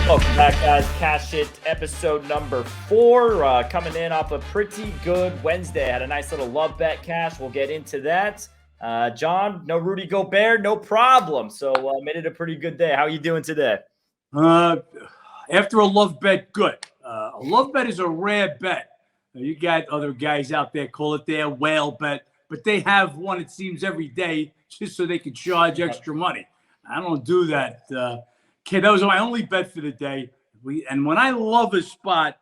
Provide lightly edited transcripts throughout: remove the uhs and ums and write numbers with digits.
Welcome back, guys. Cash It episode number 4. Coming in off a pretty good Wednesday. Had a nice little love bet cash. We'll get into that. John, no Rudy Gobert, no problem. So made it a pretty good day. How are you doing today? After a love bet, good. A love bet is a rare bet. You got other guys out there call it their whale bet, but they have one, it seems, every day just so they can charge extra money. I don't do that. Kid, that was my only bet for the day. And when I love a spot,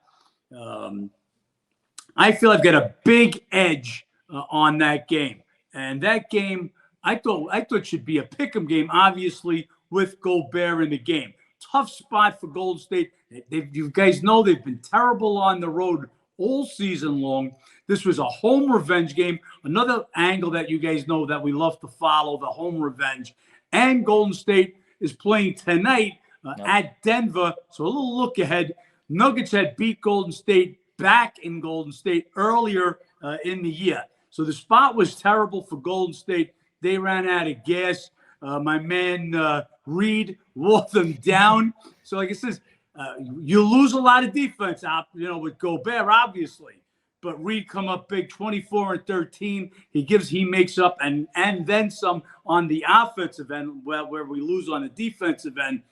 I feel I've got a big edge on that game. And that game, I thought should be a pick'em game, obviously, with Gobert in the game. Tough spot for Golden State. You guys know they've been terrible on the road all season long. This was a home revenge game. Another angle that you guys know that we love to follow, the home revenge. And Golden State is playing tonight at Denver. So a little look ahead. Nuggets had beat Golden State back in Golden State earlier in the year. So the spot was terrible for Golden State. They ran out of gas. My man Reed wore them down. So like it says, you lose a lot of defense, with Gobert, obviously. But Reed come up big, 24 and 13. He makes up and then some on the offensive end, where we lose on the defensive end.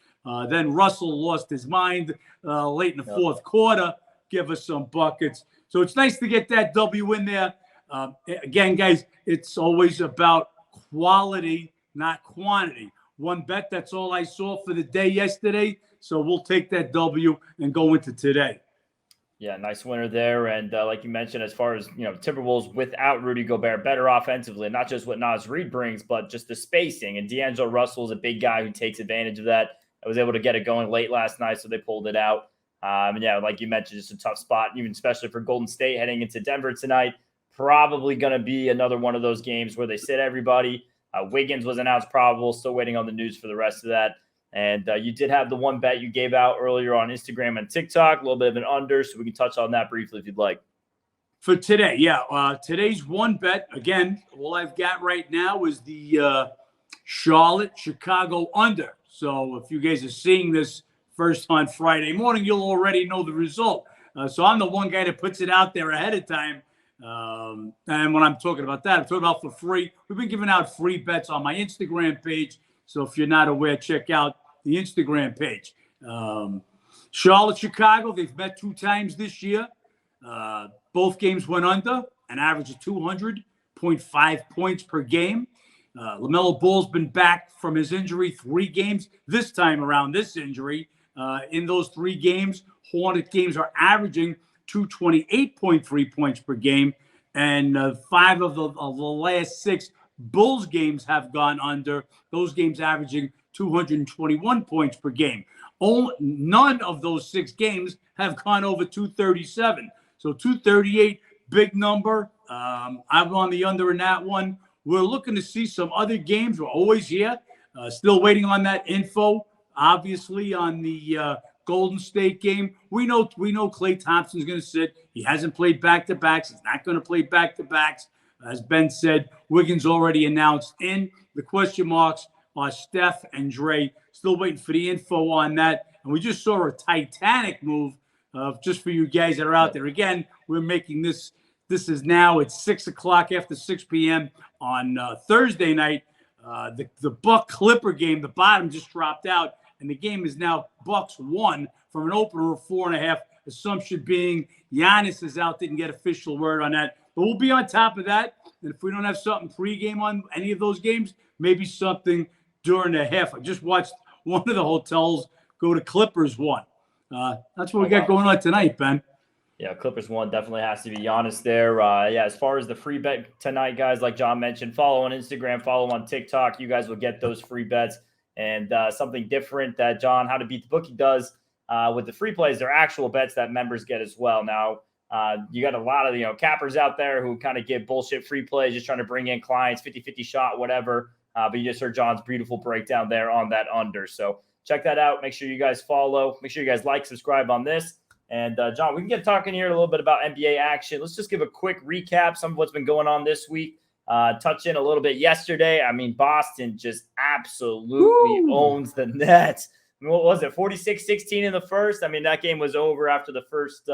Then Russell lost his mind late in the fourth quarter, give us some buckets. So it's nice to get that W in there. Again, guys, it's always about quality, not quantity. One bet, that's all I saw for the day yesterday. So we'll take that W and go into today. Yeah, nice winner there. And like you mentioned, as far as, Timberwolves without Rudy Gobert, better offensively, not just what Naz Reid brings, but just the spacing. And D'Angelo Russell is a big guy who takes advantage of that. I was able to get it going late last night, so they pulled it out. And yeah, like you mentioned, just a tough spot, even especially for Golden State heading into Denver tonight. Probably going to be another one of those games where they sit everybody. Wiggins was announced probable, still waiting on the news for the rest of that. And you did have the one bet you gave out earlier on Instagram and TikTok, a little bit of an under, so we can touch on that briefly if you'd like. For today, yeah. Today's one bet, again, all I've got right now is the Charlotte-Chicago under. So if you guys are seeing this first on Friday morning, you'll already know the result. So I'm the one guy that puts it out there ahead of time. And when I'm talking about that, I'm talking about for free. We've been giving out free bets on my Instagram page. So if you're not aware, check out the Instagram page. Charlotte, Chicago, they've met 2 times this year. Both games went under, an average of 200.5 points per game. LaMelo Ball's been back from his injury 3 games. This time around, this injury, in those 3 games, Hornet games are averaging 228.3 points per game. And 5 of the last 6 Bulls games have gone under. Those games averaging 221 points per game. None of those 6 games have gone over 237. So 238, big number. I'm on the under in that one. We're looking to see some other games. We're always here. Still waiting on that info, obviously, on the Golden State game. We know Klay Thompson's going to sit. He hasn't played back-to-backs. He's not going to play back-to-backs. As Ben said, Wiggins already announced in. The question marks are Steph and Dre. Still waiting for the info on that. And we just saw a Titanic move just for you guys that are out there. Again, we're making this. This is now at 6 o'clock after 6 p.m. on Thursday night. The Buck Clipper game, the bottom just dropped out. And the game is now Bucks 1 from an opener of 4.5. Assumption being Giannis is out. Didn't get official word on that. But we'll be on top of that. And if we don't have something pregame on any of those games, maybe something during the half. I just watched one of the hotels go to Clippers 1. That's what we got going on tonight, Ben. Yeah, Clippers 1 definitely has to be Giannis there. As far as the free bet tonight, guys, like John mentioned, follow on Instagram, follow on TikTok. You guys will get those free bets. And something different that John, How to Beat the Bookie, does with the free plays, they're actual bets that members get as well. Now, you got a lot of, cappers out there who kind of give bullshit free plays, just trying to bring in clients, 50-50 shot, whatever. But you just heard John's beautiful breakdown there on that under. So check that out. Make sure you guys follow. Make sure you guys like, subscribe on this. And, John, we can get talking here a little bit about NBA action. Let's just give a quick recap, some of what's been going on this week. Touch in a little bit yesterday. I mean, Boston just absolutely owns the Nets. I mean, what was it, 46-16 in the first? I mean, that game was over after the first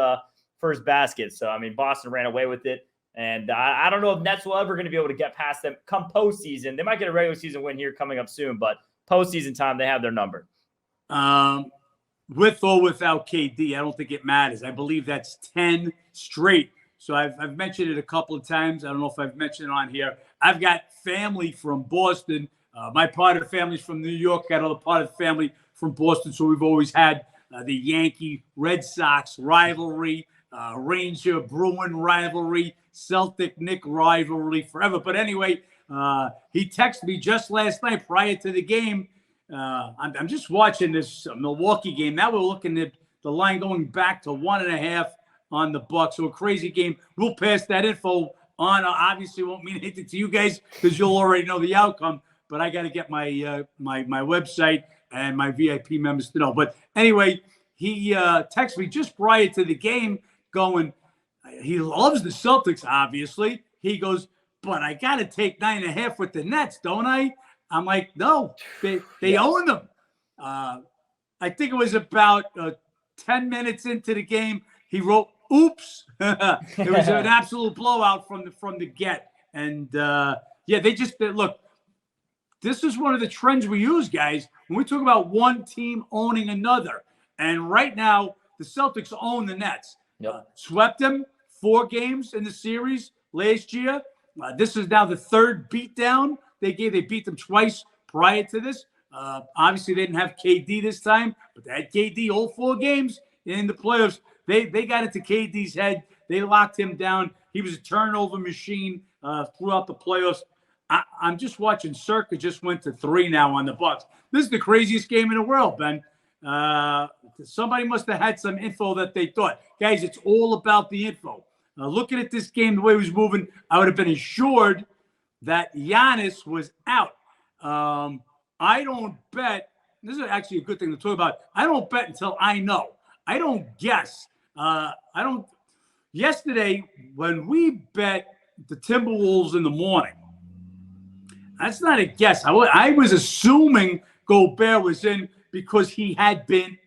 basket. So, I mean, Boston ran away with it. And I don't know if Nets will ever going to be able to get past them come postseason. They might get a regular season win here coming up soon, but postseason time, they have their number. With or without KD, I don't think it matters. I believe that's 10 straight. So I've mentioned it a couple of times. I don't know if I've mentioned it on here. I've got family from Boston. My part of the family's from New York. Got another part of the family from Boston. So we've always had the Yankee Red Sox rivalry, Ranger Bruin rivalry, Celtic Knick rivalry forever. But anyway, he texted me just last night prior to the game. I'm just watching this Milwaukee game. Now we're looking at the line going back to 1.5 on the Bucks. So a crazy game. We'll pass that info on. Obviously, won't mean anything to you guys because you'll already know the outcome. But I got to get my my website and my VIP members to know. But anyway, he texted me just prior to the game going, he loves the Celtics, obviously. He goes, but I got to take 9.5 with the Nets, don't I? I'm like, no, they own them. I think it was about 10 minutes into the game. He wrote, oops. It was an absolute blowout from the get. And, they look, this is one of the trends we use, guys, when we talk about one team owning another. And right now, the Celtics own the Nets. Yep. Swept them 4 games in the series last year. This is now the 3rd beatdown. They beat them twice prior to this. Obviously, they didn't have KD this time, but they had KD all 4 games in the playoffs. They got into KD's head. They locked him down. He was a turnover machine throughout the playoffs. I'm just watching. Circa just went to 3 now on the Bucks. This is the craziest game in the world, Ben. Somebody must have had some info that they thought. Guys, it's all about the info. Looking at this game, the way it was moving, I would have been assured that Giannis was out. I don't bet. This is actually a good thing to talk about. I don't bet until I know. I don't guess. Yesterday, when we bet the Timberwolves in the morning, that's not a guess. I was assuming Gobert was in because he had been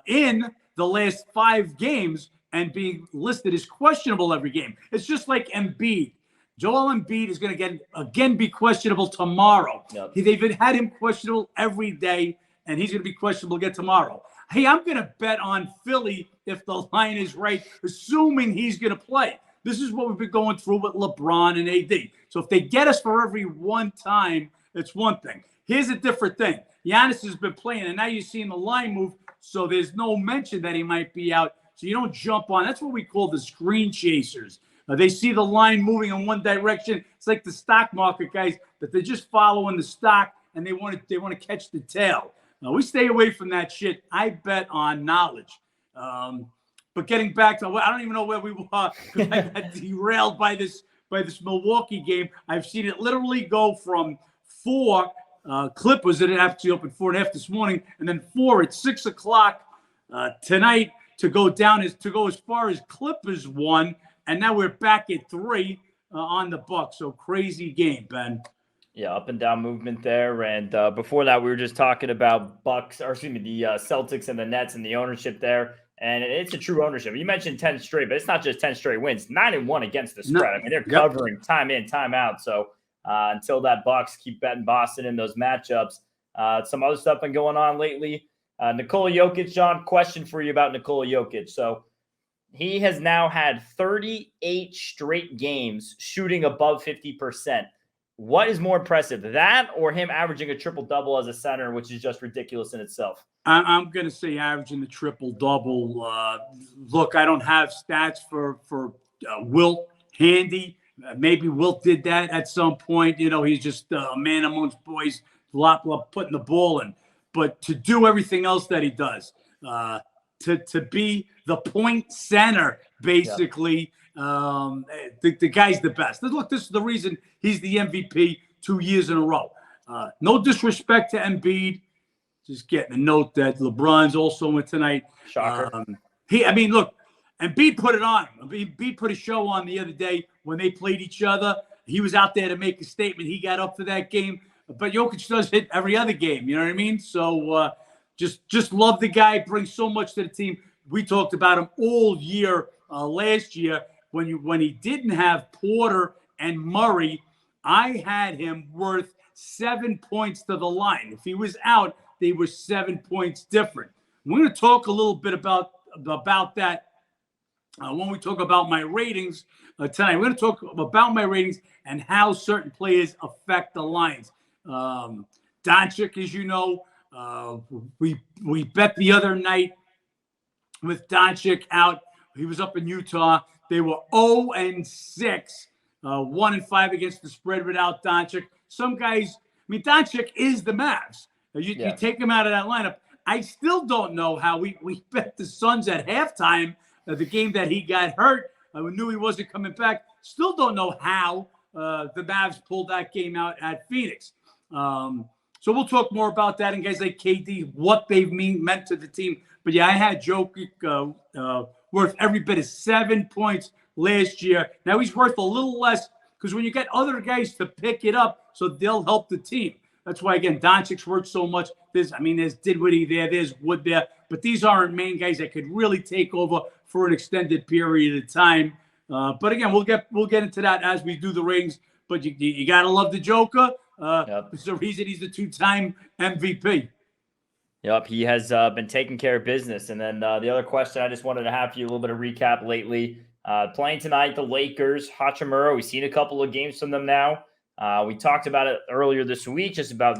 in the last 5 games and being listed as questionable every game. It's just like Embiid. Joel Embiid is going to be questionable tomorrow. Yep. They've had him questionable every day, and he's going to be questionable again tomorrow. Hey, I'm going to bet on Philly if the line is right, assuming he's going to play. This is what we've been going through with LeBron and AD. So if they get us for every one time, it's one thing. Here's a different thing. Giannis has been playing, and now you're seeing the line move, so there's no mention that he might be out. So you don't jump on. That's what we call the screen chasers. They see the line moving in one direction. It's like the stock market, guys, that they're just following the stock, and they want to catch the tail. We stay away from that shit. I bet on knowledge. But getting back to, I don't even know where we were because I got derailed by this Milwaukee game. I've seen it literally go from 4 Clippers that actually opened 4.5 this morning, and then 4 at 6 o'clock tonight to go as far as Clippers 1, and now we're back at 3 on the Bucks. So crazy game, Ben. Yeah, up and down movement there. And before that, we were just talking about the Celtics and the Nets and the ownership there. And it's a true ownership. You mentioned 10 straight, but it's not just 10 straight wins. 9-1 against the spread. I mean, they're covering time in, time out. So until that Bucks keep betting Boston in those matchups, some other stuff been going on lately. Nikola Jokic, John, question for you about Nikola Jokic. So he has now had 38 straight games shooting above 50%. What is more impressive, that or him averaging a triple-double as a center, which is just ridiculous in itself? I'm going to say averaging the triple-double. Look, I don't have stats for Wilt handy. Maybe Wilt did that at some point. You know, he's just a man amongst boys, putting the ball in. But to do everything else that he does, to be the point center, basically, the guy's the best. Look, this is the reason he's the MVP 2 years in a row. No disrespect to Embiid. Just getting a note that LeBron's also in tonight. Shocker. Look, Embiid put it on. Embiid put a show on the other day when they played each other. He was out there to make a statement. He got up for that game. but Jokic does hit every other game. You know what I mean? So just love the guy. Brings so much to the team. We talked about him all year last year when he didn't have Porter and Murray. I had him worth 7 points to the line. If he was out, they were 7 points different. We're going to talk a little bit about that when we talk about my ratings tonight. We're going to talk about my ratings and how certain players affect the lines. Doncic, as you know, we bet the other night with Doncic out. He was up in Utah. They were 0-6, 1-5 against the spread without Doncic. Some guys, Doncic is the Mavs. You take him out of that lineup. I still don't know how we bet the Suns at halftime, the game that he got hurt. We knew he wasn't coming back. Still don't know how the Mavs pulled that game out at Phoenix. So we'll talk more about that and guys like KD, what they've meant to the team. But yeah, I had Jokic worth every bit of 7 points last year. Now he's worth a little less because when you get other guys to pick it up, so they'll help the team. That's why, again, Doncic's worth so much. There's Dinwiddie there, there's Wood there, but these aren't main guys that could really take over for an extended period of time. But again, we'll get into that as we do the ratings. But you gotta love the Joker. It's the reason he's the 2-time MVP. Yep, he has been taking care of business. And then the other question I just wanted to have for you, a little bit of recap lately. Playing tonight, the Lakers, Hachimura. We've seen a couple of games from them now. We talked about it earlier this week, just about,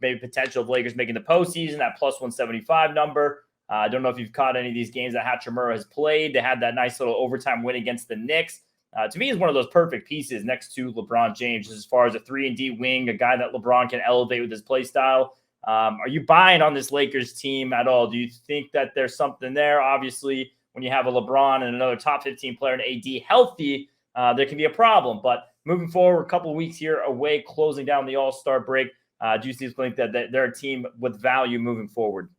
maybe potential of Lakers making the postseason, that plus 175 number. I don't know if you've caught any of these games that Hachimura has played. They had that nice little overtime win against the Knicks. To me, is one of those perfect pieces next to LeBron James, as far as a 3-and-D wing, a guy that LeBron can elevate with his play style. Are you buying on this Lakers team at all? Do you think that there's something there? Obviously, when you have a LeBron and another top 15 player and AD healthy, there can be a problem. But moving forward, a couple of weeks here away, closing down the All-Star break, do you think that they're a team with value moving forward?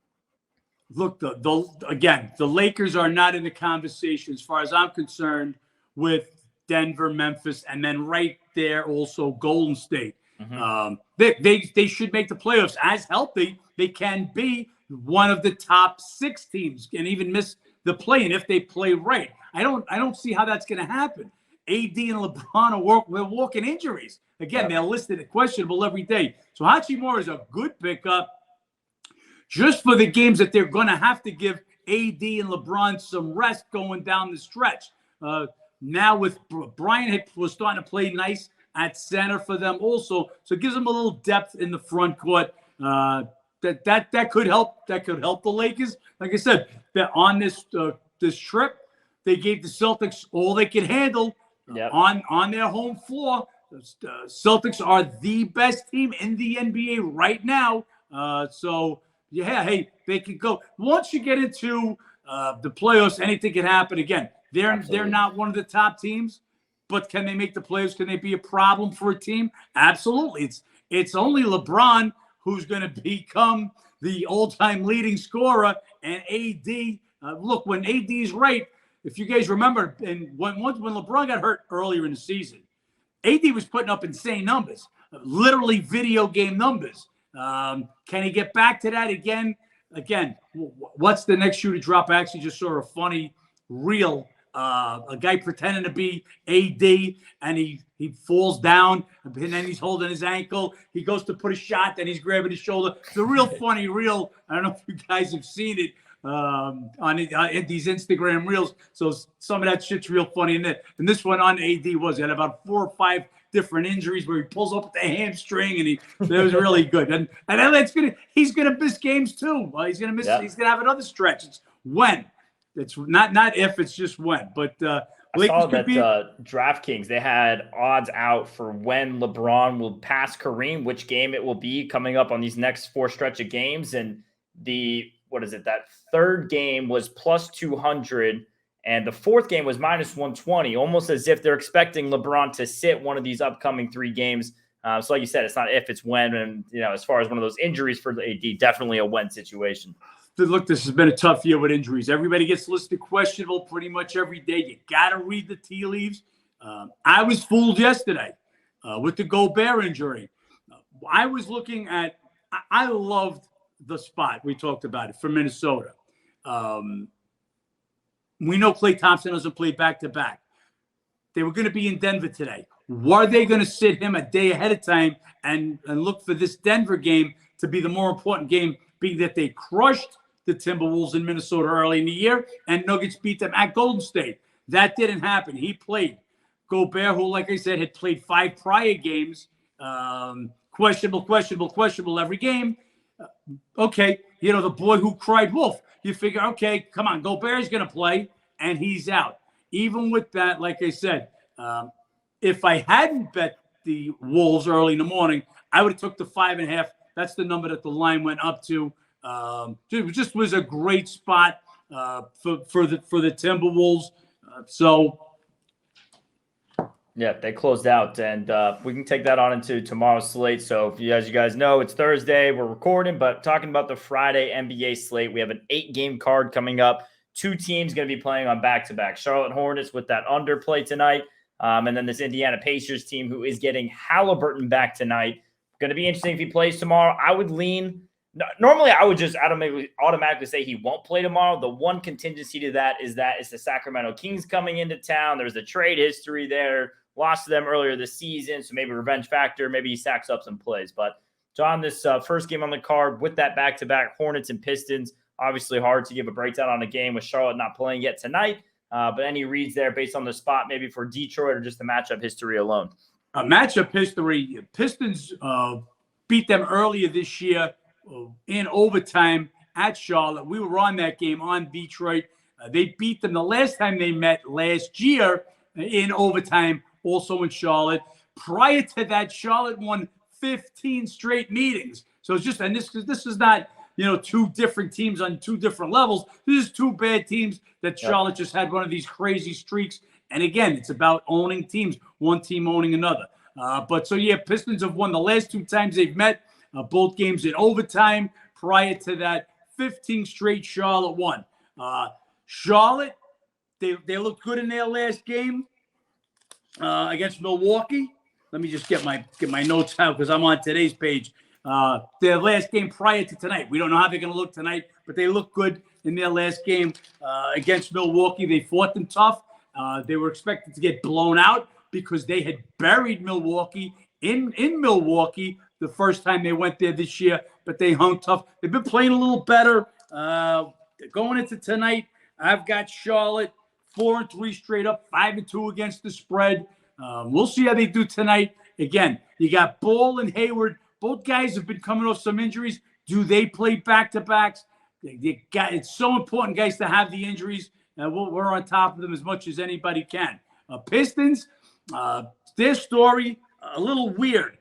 Look, the Lakers are not in the conversation, as far as I'm concerned, with Denver, Memphis, and then right there also Golden State. Mm-hmm. They should make the playoffs. As healthy, they can be one of the top 6 teams and even miss the play-in if they play right. I don't see how that's going to happen. AD and LeBron are walking injuries. Again, they're listed as questionable every day. So Hachimura is a good pickup just for the games that they're going to have to give AD and LeBron some rest going down the stretch. Now with Bryant was starting to play nice at center for them also. So it gives them a little depth in the front court. That could help. That could help the Lakers. Like I said, that on this trip, they gave the Celtics all they could handle on their home floor. The Celtics are the best team in the NBA right now. They can go. Once you get into the playoffs, anything can happen. Again, they're not one of the top teams, but can they make the playoffs? Can they be a problem for a team? Absolutely. It's only LeBron who's going to become the all-time leading scorer, and AD. Look, when AD is right, if you guys remember, and when LeBron got hurt earlier in the season, AD was putting up insane numbers, literally video game numbers. Can he get back to that again? Again, what's the next shoe to drop? I actually just saw a funny reel. A guy pretending to be AD, and he falls down, and then he's holding his ankle. He goes to put a shot, then he's grabbing his shoulder. It's a real funny reel. I don't know if you guys have seen it on these Instagram reels. So some of that shit's real funny. And this one on AD he had about 4 or 5 different injuries where he pulls up the hamstring, and that was really good. And he's gonna miss games too. He's gonna miss. Yeah. He's gonna have another stretch. It's when. It's not if, it's just when. But I saw that DraftKings, they had odds out for when LeBron will pass Kareem, which game it will be coming up on these next 4 stretch of games. And that third game was plus 200, and the fourth game was minus 120, almost as if they're expecting LeBron to sit one of these upcoming 3 games. So like you said, it's not if, it's when. And, as far as one of those injuries for the AD, definitely a when situation. Look, this has been a tough year with injuries. Everybody gets listed questionable pretty much every day. You got to read the tea leaves. I was fooled yesterday with the Gobert injury. I was looking at, I loved the spot. We talked about it for Minnesota. We know Klay Thompson doesn't play back-to-back. They were going to be in Denver today. Were they going to sit him a day ahead of time and look for this Denver game to be the more important game, being that they crushed the Timberwolves in Minnesota early in the year and Nuggets beat them at Golden State? That didn't happen. He played. Gobert, who, like I said, had played 5 prior games, questionable every game. Okay, the boy who cried wolf. You figure, okay, come on, Gobert's going to play, and he's out. Even with that, like I said, if I hadn't bet the Wolves early in the morning, I would have took the 5.5. That's the number that the line went up to. It just was a great spot for the Timberwolves. Yeah, they closed out, and we can take that on into tomorrow's slate. So, as you guys know, it's Thursday. We're recording, but talking about the Friday NBA slate, we have an 8-game card coming up. 2 teams going to be playing on back-to-back. Charlotte Hornets with that underplay tonight, and then this Indiana Pacers team who is getting Halliburton back tonight. Going to be interesting if he plays tomorrow. I would lean. Normally, I would just automatically say he won't play tomorrow. The one contingency to that is it's the Sacramento Kings coming into town. There's a trade history there. Lost to them earlier this season, so maybe revenge factor. Maybe he sacks up some plays. But John, this first game on the card with that back-to-back Hornets and Pistons, obviously hard to give a breakdown on a game with Charlotte not playing yet tonight. But any reads there based on the spot, maybe for Detroit or just the matchup history alone? Matchup history, Pistons beat them earlier this year in overtime at Charlotte. We were on that game on Detroit. They beat them the last time they met last year in overtime, also in Charlotte. Prior to that, Charlotte won 15 straight meetings. So it's just, and this is not, 2 different teams on 2 different levels. This is 2 bad teams that Charlotte just had one of these crazy streaks. And again, it's about owning teams, one team owning another. Pistons have won the last 2 times they've met, both games in overtime. Prior to that, 15 straight Charlotte won. Charlotte, they looked good in their last game against Milwaukee. Let me just get my notes out because I'm on today's page. Their last game prior to tonight. We don't know how they're going to look tonight, but they look good in their last game against Milwaukee. They fought them tough. They were expected to get blown out because they had buried Milwaukee in Milwaukee the first time they went there this year, but they hung tough. They've been playing a little better. Going into tonight, I've got Charlotte 4-3 straight up, 5-2 against the spread. We'll see how they do tonight. Again, you got Ball and Hayward. Both guys have been coming off some injuries. Do they play back-to-backs? It's so important, guys, to have the injuries. We're on top of them as much as anybody can. Pistons, their story, a little weird.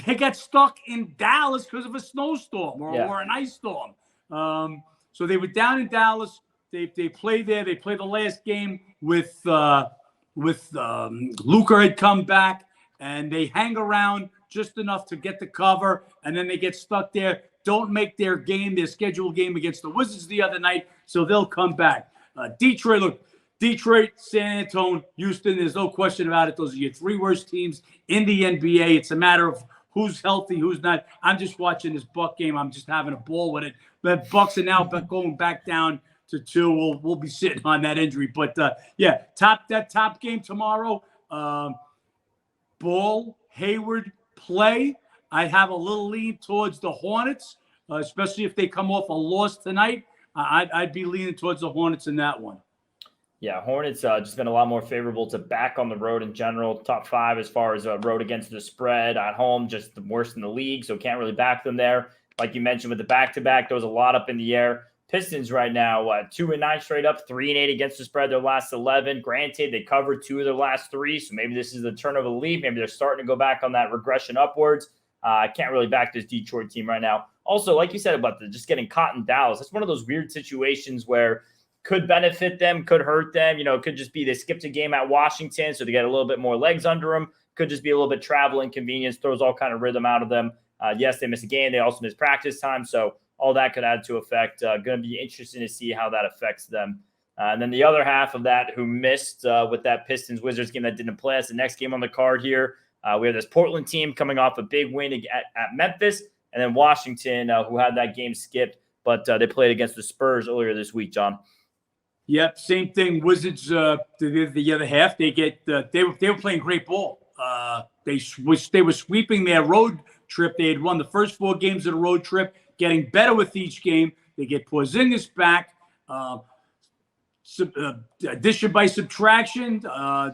They got stuck in Dallas because of a snowstorm or an ice storm. So they were down in Dallas. They played there. They played the last game with Luka had come back, and they hang around just enough to get the cover, and then they get stuck there. Don't make their scheduled game against the Wizards the other night, so they'll come back. Detroit, San Antonio, Houston, there's no question about it. Those are your 3 worst teams in the NBA. It's a matter of who's healthy, who's not. I'm just watching this Buck game. I'm just having a ball with it. The Bucks are now going back down to 2. We'll be sitting on that injury. But, top game tomorrow, Ball, Hayward, play. I have a little lean towards the Hornets, especially if they come off a loss tonight. I'd be leaning towards the Hornets in that one. Yeah, Hornets just been a lot more favorable to back on the road in general. Top 5 as far as road against the spread. At home, just the worst in the league, so can't really back them there. Like you mentioned with the back-to-back, there was a lot up in the air. Pistons right now, 2-9 straight up, 3-8 against the spread their last 11. Granted, they covered 2 of their last 3, so maybe this is the turn of a leaf. Maybe they're starting to go back on that regression upwards. I can't really back this Detroit team right now. Also, like you said about just getting caught in Dallas, that's one of those weird situations where could benefit them, could hurt them. It could just be they skipped a game at Washington, so they get a little bit more legs under them. Could just be a little bit travel inconvenience, throws all kind of rhythm out of them. Yes, they miss a game. They also miss practice time, so all that could add to effect. Going to be interesting to see how that affects them. And then the other half of that who missed with that Pistons-Wizards game that didn't play, that's the next game on the card here. We have this Portland team coming off a big win at Memphis, and then Washington, who had that game skipped, but they played against the Spurs earlier this week, John. Yep, same thing. Wizards, the other half, they were playing great ball. They were sweeping their road trip. They had won the first 4 games of the road trip, getting better with each game. They get Porzingis back. Addition by subtraction,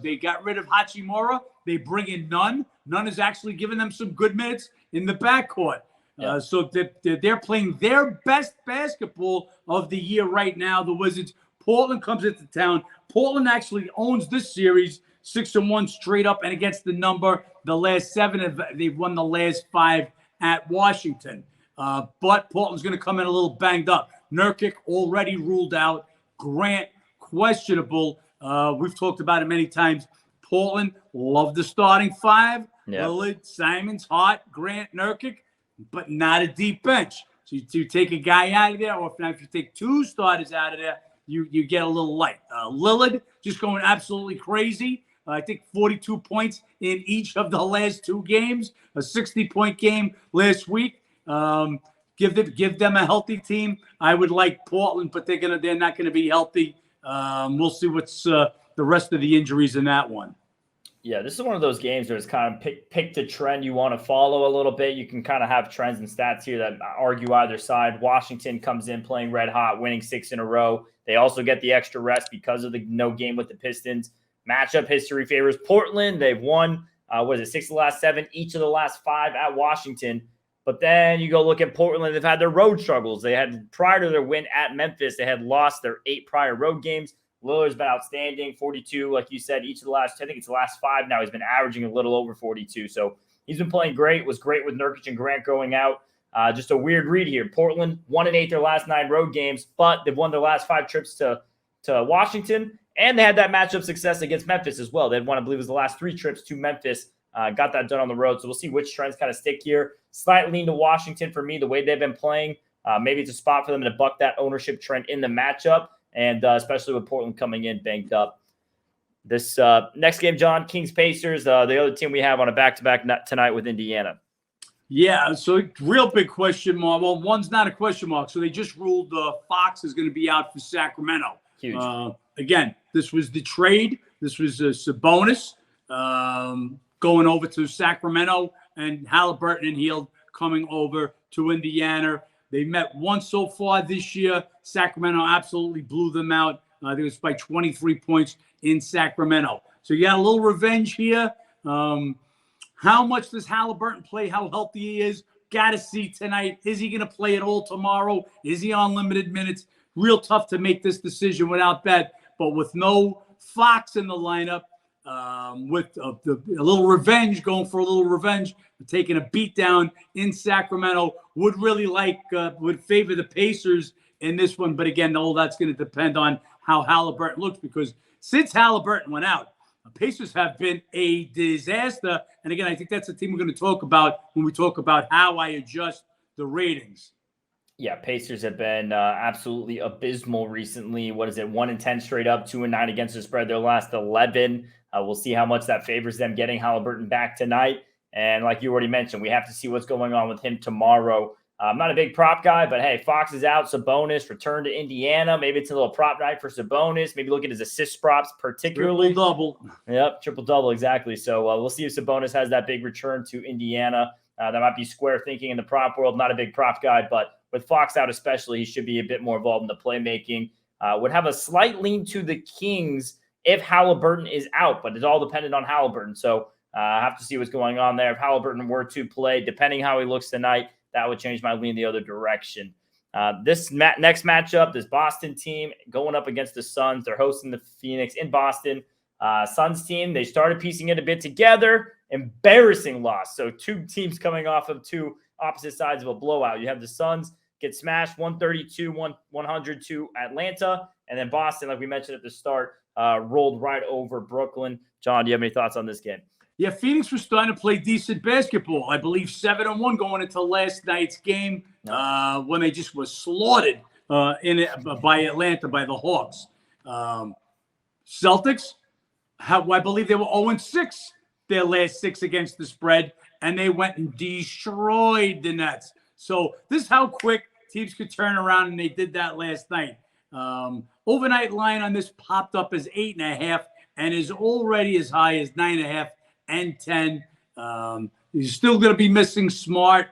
they got rid of Hachimura. They bring in Nunn. Nunn is actually giving them some good minutes in the backcourt. Yeah. So they're playing their best basketball of the year right now, the Wizards. Portland comes into town. Portland actually owns this series 6-1 straight up and against the number. The last 7, they've won the last 5 at Washington. But Portland's going to come in a little banged up. Nurkic already ruled out. Grant, questionable. We've talked about it many times. Portland love the starting 5. Yep. Lillard, Simons, Hart, Grant, Nurkic, but not a deep bench. So you take a guy out of there, or if you take 2 starters out of there, you get a little light. Lillard just going absolutely crazy. I think 42 points in each of the last 2 games. A 60-point game last week. Give them a healthy team. I would like Portland, but they're not gonna be healthy. We'll see what's the rest of the injuries in that one. Yeah, this is one of those games where it's kind of pick the trend you want to follow a little bit. You can kind of have trends and stats here that argue either side. Washington comes in playing red hot, winning 6 in a row. They also get the extra rest because of the no game with the Pistons. Matchup history favors Portland. They've won, 6 of the last 7, each of the last 5 at Washington. But then you go look at Portland. They've had their road struggles. They had, prior to their win at Memphis, they had lost their 8 prior road games. Lillard's been outstanding, 42, like you said, each of the last, I think it's the last 5 now. He's been averaging a little over 42. So he's been playing great, was great with Nurkic and Grant going out. Just a weird read here. Portland 1-8 their last 9 road games, but they've won their last 5 trips to Washington, and they had that matchup success against Memphis as well. They had won, I believe it was the last 3 trips to Memphis, got that done on the road. So we'll see which trends kind of stick here. Slight lean to Washington for me, the way they've been playing. Maybe it's a spot for them to buck that ownership trend in the matchup. And especially with Portland coming in banged up. This next game, John, Kings-Pacers, the other team we have on a back-to-back tonight with Indiana. Yeah, so real big question mark. Well, one's not a question mark. So they just ruled Fox is going to be out for Sacramento. Huge. Again, this was the trade. This was Sabonis going over to Sacramento, and Halliburton and Hield coming over to Indiana. They met once so far this year. Sacramento absolutely blew them out. I think it was by 23 points in Sacramento. So you got a little revenge here. How much does Halliburton play? How healthy he is? Got to see tonight. Is he going to play at all tomorrow? Is he on limited minutes? Real tough to make this decision without that. But with no Fox in the lineup, with a little revenge, going for a little revenge, taking a beat down in Sacramento, would favor the Pacers in this one. But again, all that's going to depend on how Halliburton looks, because since Halliburton went out, the Pacers have been a disaster. And again, I think that's the team we're going to talk about when we talk about how I adjust the ratings. Yeah, Pacers have been absolutely abysmal recently. What is it? 1-10 straight up, 2-9 against the spread. Their last 11. We'll see how much that favors them getting Halliburton back tonight. And like you already mentioned, we have to see what's going on with him tomorrow. I'm not a big prop guy, but hey, Fox is out. Sabonis returned to Indiana. Maybe it's a little prop night for Sabonis. Maybe look at his assist props particularly. Triple-double. Yep, triple-double, exactly. So we'll see if Sabonis has that big return to Indiana. That might be square thinking in the prop world. Not a big prop guy, but with Fox out especially, he should be a bit more involved in the playmaking. Would have a slight lean to the Kings if Halliburton is out, but it's all dependent on Halliburton. So I have to see what's going on there. If Halliburton were to play, depending how he looks tonight, that would change my lean the other direction. This next matchup, this Boston team going up against the Suns. They're hosting the Phoenix in Boston. Suns team, they started piecing it a bit together. Embarrassing loss. So 2 teams coming off of 2 opposite sides of a blowout. You have the Suns get smashed 132-100 to Atlanta. And then Boston, like we mentioned at the start, rolled right over Brooklyn. John, do you have any thoughts on this game? Yeah, Phoenix was starting to play decent basketball. I believe 7-1 going into last night's game when they just were slaughtered by Atlanta, by the Hawks. Celtics, I believe they were 0-6 their last 6 against the spread, and they went and destroyed the Nets. So this is how quick teams could turn around, and they did that last night. Overnight line on this popped up as 8.5 and is already as high as 9.5 and 10. He's still going to be missing Smart.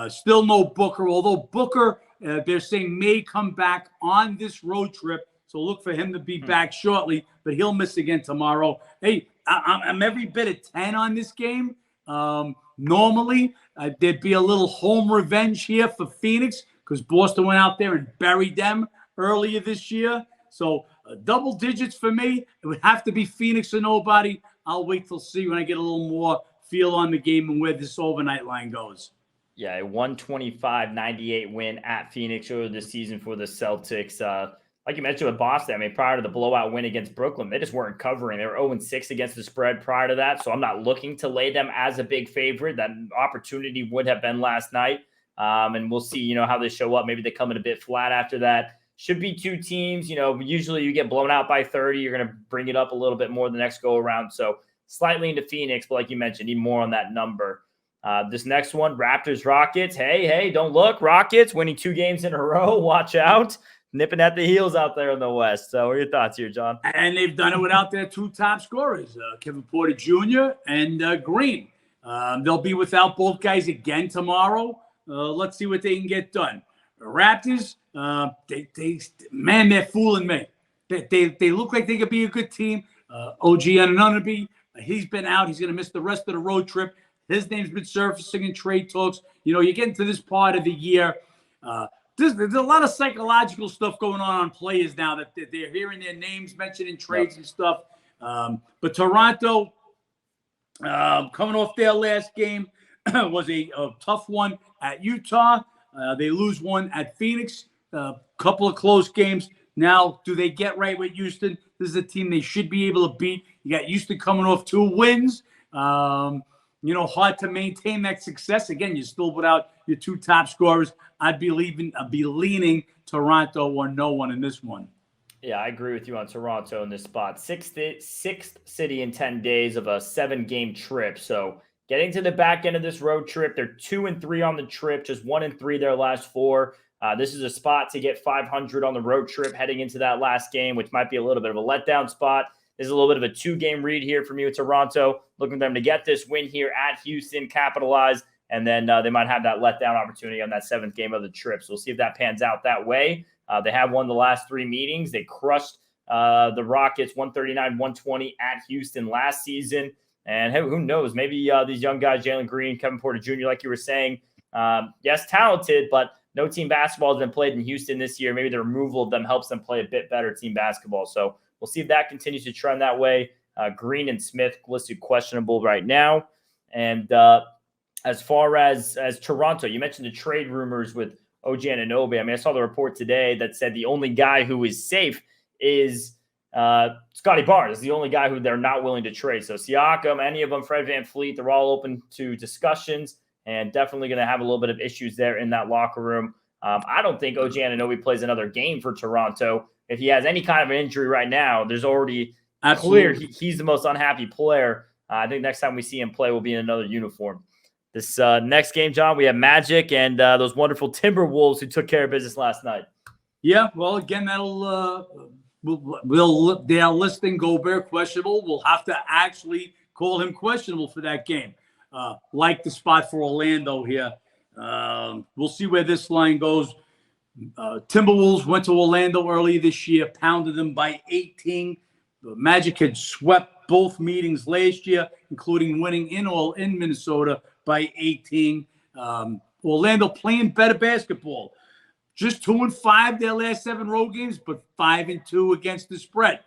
Still no Booker, although Booker, they're saying, may come back on this road trip. So look for him to be back shortly, but he'll miss again tomorrow. Hey, I'm every bit of 10 on this game. Normally, there'd be a little home revenge here for Phoenix because Boston went out there and buried them earlier this year. So double digits for me. It would have to be Phoenix or nobody. I'll wait till see when I get a little more feel on the game and where this overnight line goes. Yeah, a 125-98 win at Phoenix earlier this season for the Celtics. Like you mentioned with Boston, I mean, prior to the blowout win against Brooklyn, they just weren't covering. They were 0-6 against the spread prior to that, so I'm not looking to lay them as a big favorite. That opportunity would have been last night, and we'll see, how they show up. Maybe they come in a bit flat after that. Should be 2 teams. Usually you get blown out by 30. You're going to bring it up a little bit more the next go around. So slightly into Phoenix, but like you mentioned, need more on that number. This next one, Raptors-Rockets. Hey, don't look. Rockets winning 2 games in a row. Watch out. Nipping at the heels out there in the West. So what are your thoughts here, John? And they've done it without their 2 top scorers, Kevin Porter Jr. and Green. They'll be without both guys again tomorrow. Let's see what they can get done. The Raptors, they're fooling me. They look like they could be a good team. OG Anunoby, he's been out. He's going to miss the rest of the road trip. His name's been surfacing in trade talks. You get into this part of the year. There's a lot of psychological stuff going on players now that they're hearing their names mentioned in trades and stuff. But Toronto, coming off their last game, was a tough one at Utah. They lose one at Phoenix. A couple of close games. Now, do they get right with Houston? This is a team they should be able to beat. You got Houston coming off 2 wins. Hard to maintain that success. Again, you're still without your 2 top scorers. I'd be leaning Toronto or no one in this one. Yeah, I agree with you on Toronto in this spot. Sixth city in 10 days of a 7-game trip. So getting to the back end of this road trip, they're 2-3 on the trip, just 1-3 their last 4. This is a spot to get 500 on the road trip heading into that last game, which might be a little bit of a letdown spot. This is a little bit of a 2-game read here from you at Toronto. Looking for them to get this win here at Houston, capitalize, and then they might have that letdown opportunity on that 7th game of the trip. So we'll see if that pans out that way. They have won the last 3 meetings. They crushed the Rockets 139-120 at Houston last season. And hey, who knows? Maybe these young guys, Jalen Green, Kevin Porter Jr., like you were saying, yes, talented, but no team basketball has been played in Houston this year. Maybe the removal of them helps them play a bit better team basketball. So we'll see if that continues to trend that way. Green and Smith listed questionable right now. And as far as Toronto, you mentioned the trade rumors with OG Anunoby. I mean, I saw the report today that said the only guy who is safe is Scotty Barnes. Is the only guy who they're not willing to trade. So Siakam, any of them, Fred VanVleet, they're all open to discussions and definitely going to have a little bit of issues there in that locker room. I don't think OG Anunoby plays another game for Toronto. If he has any kind of an injury right now, there's already clear he's the most unhappy player. I think next time we see him play will be in another uniform. This next game, John, we have Magic and those wonderful Timberwolves who took care of business last night. Yeah, well, again, that'll they're listing Gobert questionable. We'll have to actually call him questionable for that game. Like the spot for Orlando here. We'll see where this line goes. Timberwolves went to Orlando earlier this year, pounded them by 18. The Magic had swept both meetings last year, including winning in Minnesota by 18. Orlando playing better basketball. Just 2-5 their last 7 road games, but 5-2 against the spread.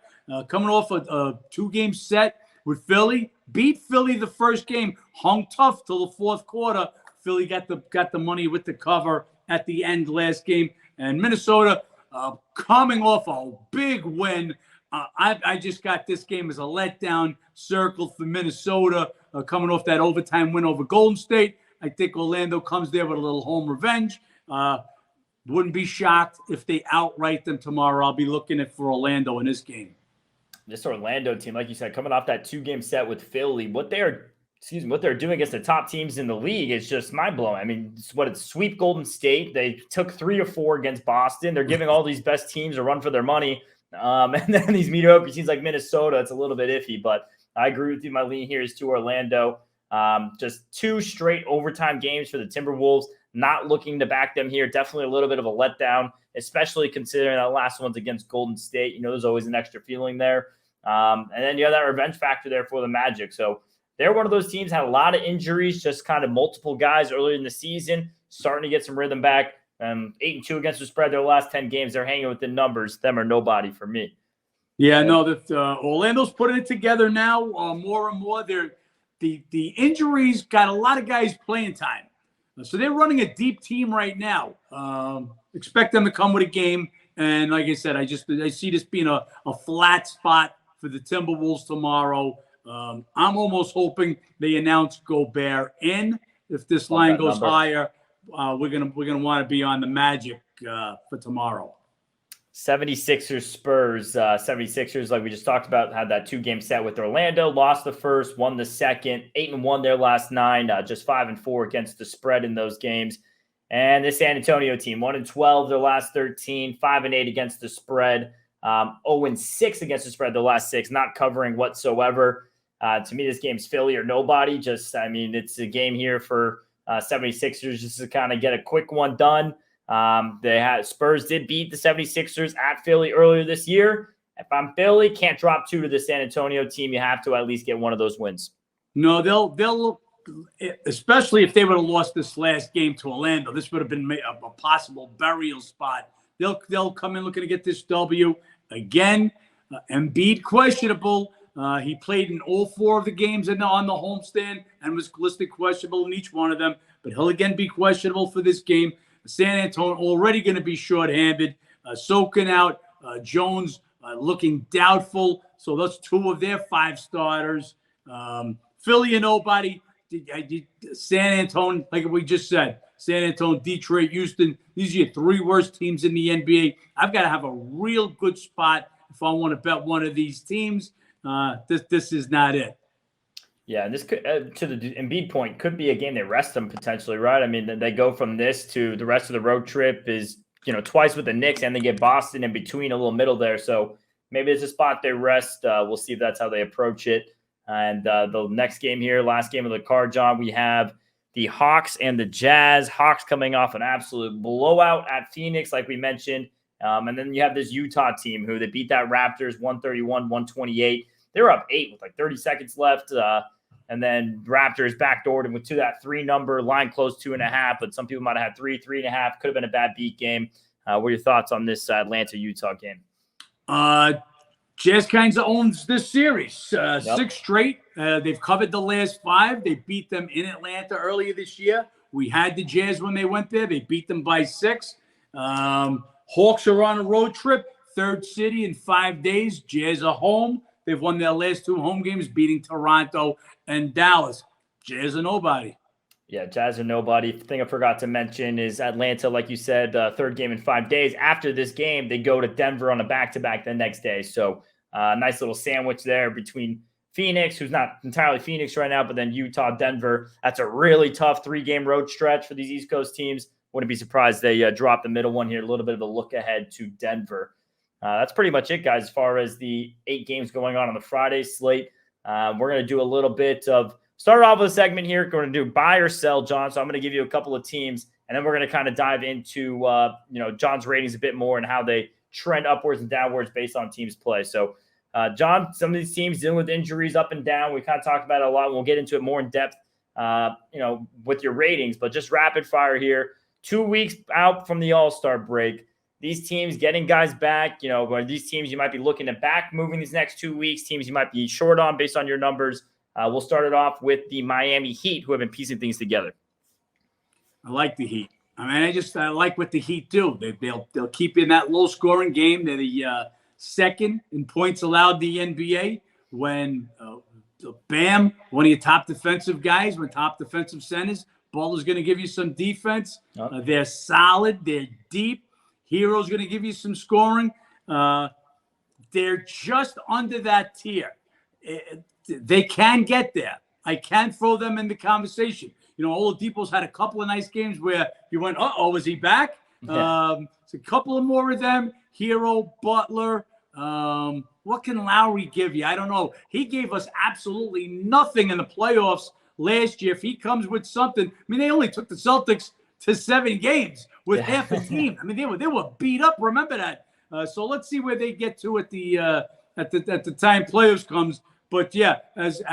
Coming off a 2-game set with Philly, beat Philly the first game, hung tough till the 4th quarter. Philly got the money with the cover at the end last game. And Minnesota coming off a big win. I just got this game as a letdown circled for Minnesota, coming off that overtime win over Golden State. I think Orlando comes there with a little home revenge. Wouldn't be shocked if they outright them tomorrow. I'll be looking for Orlando in this game. this Orlando team, like you said, coming off that 2-game set with Philly, what they're doing against the top teams in the league is just mind blowing. I mean, it's sweep Golden State. They took 3 or 4 against Boston. They're giving all these best teams a run for their money. And then these mediocre teams like Minnesota, it's a little bit iffy, but I agree with you. My lean here is to Orlando. Just 2 straight overtime games for the Timberwolves. Not looking to back them here. Definitely a little bit of a letdown, especially considering that last one's against Golden State. There's always an extra feeling there. And then you have that revenge factor there for the Magic. So they're one of those teams, had a lot of injuries, just kind of multiple guys earlier in the season, starting to get some rhythm back. 8-2 against the spread their last 10 games. They're hanging with the numbers. Them or nobody for me. Yeah, no, that Orlando's putting it together now more and more. The injuries got a lot of guys playing time. So they're running a deep team right now. Expect them to come with a game. And like I said, I see this being a flat spot for the Timberwolves tomorrow. I'm almost hoping they announce Gobert in. If this line goes higher, we're gonna want to be on the Magic for tomorrow. 76ers Spurs. 76ers, like we just talked about, had that 2-game set with Orlando, lost the first, won the second, 8-1 their last 9, just 5-4 against the spread in those games. And the San Antonio team, 1-12 their last 13, 5-8 against the spread, 0-6 against the spread their last 6, not covering whatsoever. To me, this game's Philly or nobody. It's a game here for 76ers just to kind of get a quick one done. Spurs did beat the 76ers at Philly earlier this year. If I'm Philly, can't drop 2 to the San Antonio team. You have to at least get one of those wins. No, they'll especially if they would have lost this last game to Orlando, this would have been a possible burial spot. They'll come in looking to get this W again. Embiid questionable. He played in all 4 of the games on the homestand and was listed questionable in each one of them. But he'll again be questionable for this game. San Antonio already going to be shorthanded. Soaking out. Jones looking doubtful. So that's 2 of their 5 starters. Philly and nobody. San Antonio, like we just said, San Antonio, Detroit, Houston. These are your 3 worst teams in the NBA. I've got to have a real good spot if I want to bet one of these teams. This is not it. Yeah, and this could, to the Embiid point, could be a game they rest them potentially, right? I mean, they go from this to the rest of the road trip is, twice with the Knicks, and they get Boston in between, a little middle there. So maybe it's a spot they rest. We'll see if that's how they approach it. And the next game here, last game of the card, John, we have the Hawks and the Jazz. Hawks coming off an absolute blowout at Phoenix, like we mentioned. And then you have this Utah team who they beat that Raptors 131-128. They were up 8 with like 30 seconds left. And then Raptors backdoored him to that 3 number, line closed 2.5, but some people might have had 3.5. Could have been a bad beat game. What are your thoughts on this Atlanta-Utah game? Jazz kinds of owns this series. 6 straight. They've covered the last 5. They beat them in Atlanta earlier this year. We had the Jazz when they went there. They beat them by 6. Hawks are on a road trip. 3rd city in 5 days. Jazz are home. They've won their last 2 home games, beating Toronto and Dallas. Jazz are nobody. Yeah, Jazz are nobody. The thing I forgot to mention is Atlanta, like you said, 3rd game in 5 days. After this game, they go to Denver on a back-to-back the next day. So nice little sandwich there between Phoenix, who's not entirely Phoenix right now, but then Utah, Denver. That's a really tough 3-game road stretch for these East Coast teams. Wouldn't be surprised they drop the middle one here. A little bit of a look ahead to Denver. That's pretty much it, guys, as far as the 8 games going on the Friday slate. We're going to do a little bit of start off with a segment here. We're going to do buy or sell, John. So I'm going to give you a couple of teams, and then we're going to kind of dive into John's ratings a bit more and how they trend upwards and downwards based on teams' play. So, John, some of these teams dealing with injuries up and down. We kind of talked about it a lot. We'll get into it more in depth, with your ratings, but just rapid fire here. 2 weeks out from the All-Star break. These teams getting guys back, these teams you might be looking at back moving these next 2 weeks, teams you might be short on based on your numbers. We'll start it off with the Miami Heat, who have been piecing things together. I like the Heat. I like what the Heat do. They'll keep in that low-scoring game. They're the second in points allowed the NBA when Bam, one of your top defensive guys, one top defensive centers. Butler's going to give you some defense. They're solid. They're deep. Hero's going to give you some scoring. they're just under that tier. They can get there. I can throw them in the conversation. Oladipo's had a couple of nice games where you went, uh-oh, is he back? Yeah. It's a couple of more of them. Hero, Butler. What can Lowry give you? I don't know. He gave us absolutely nothing in the playoffs last year. If he comes with something, they only took the Celtics to 7 games with half a team. they were beat up. Remember that. So let's see where they get to at the time playoffs comes. But yeah, as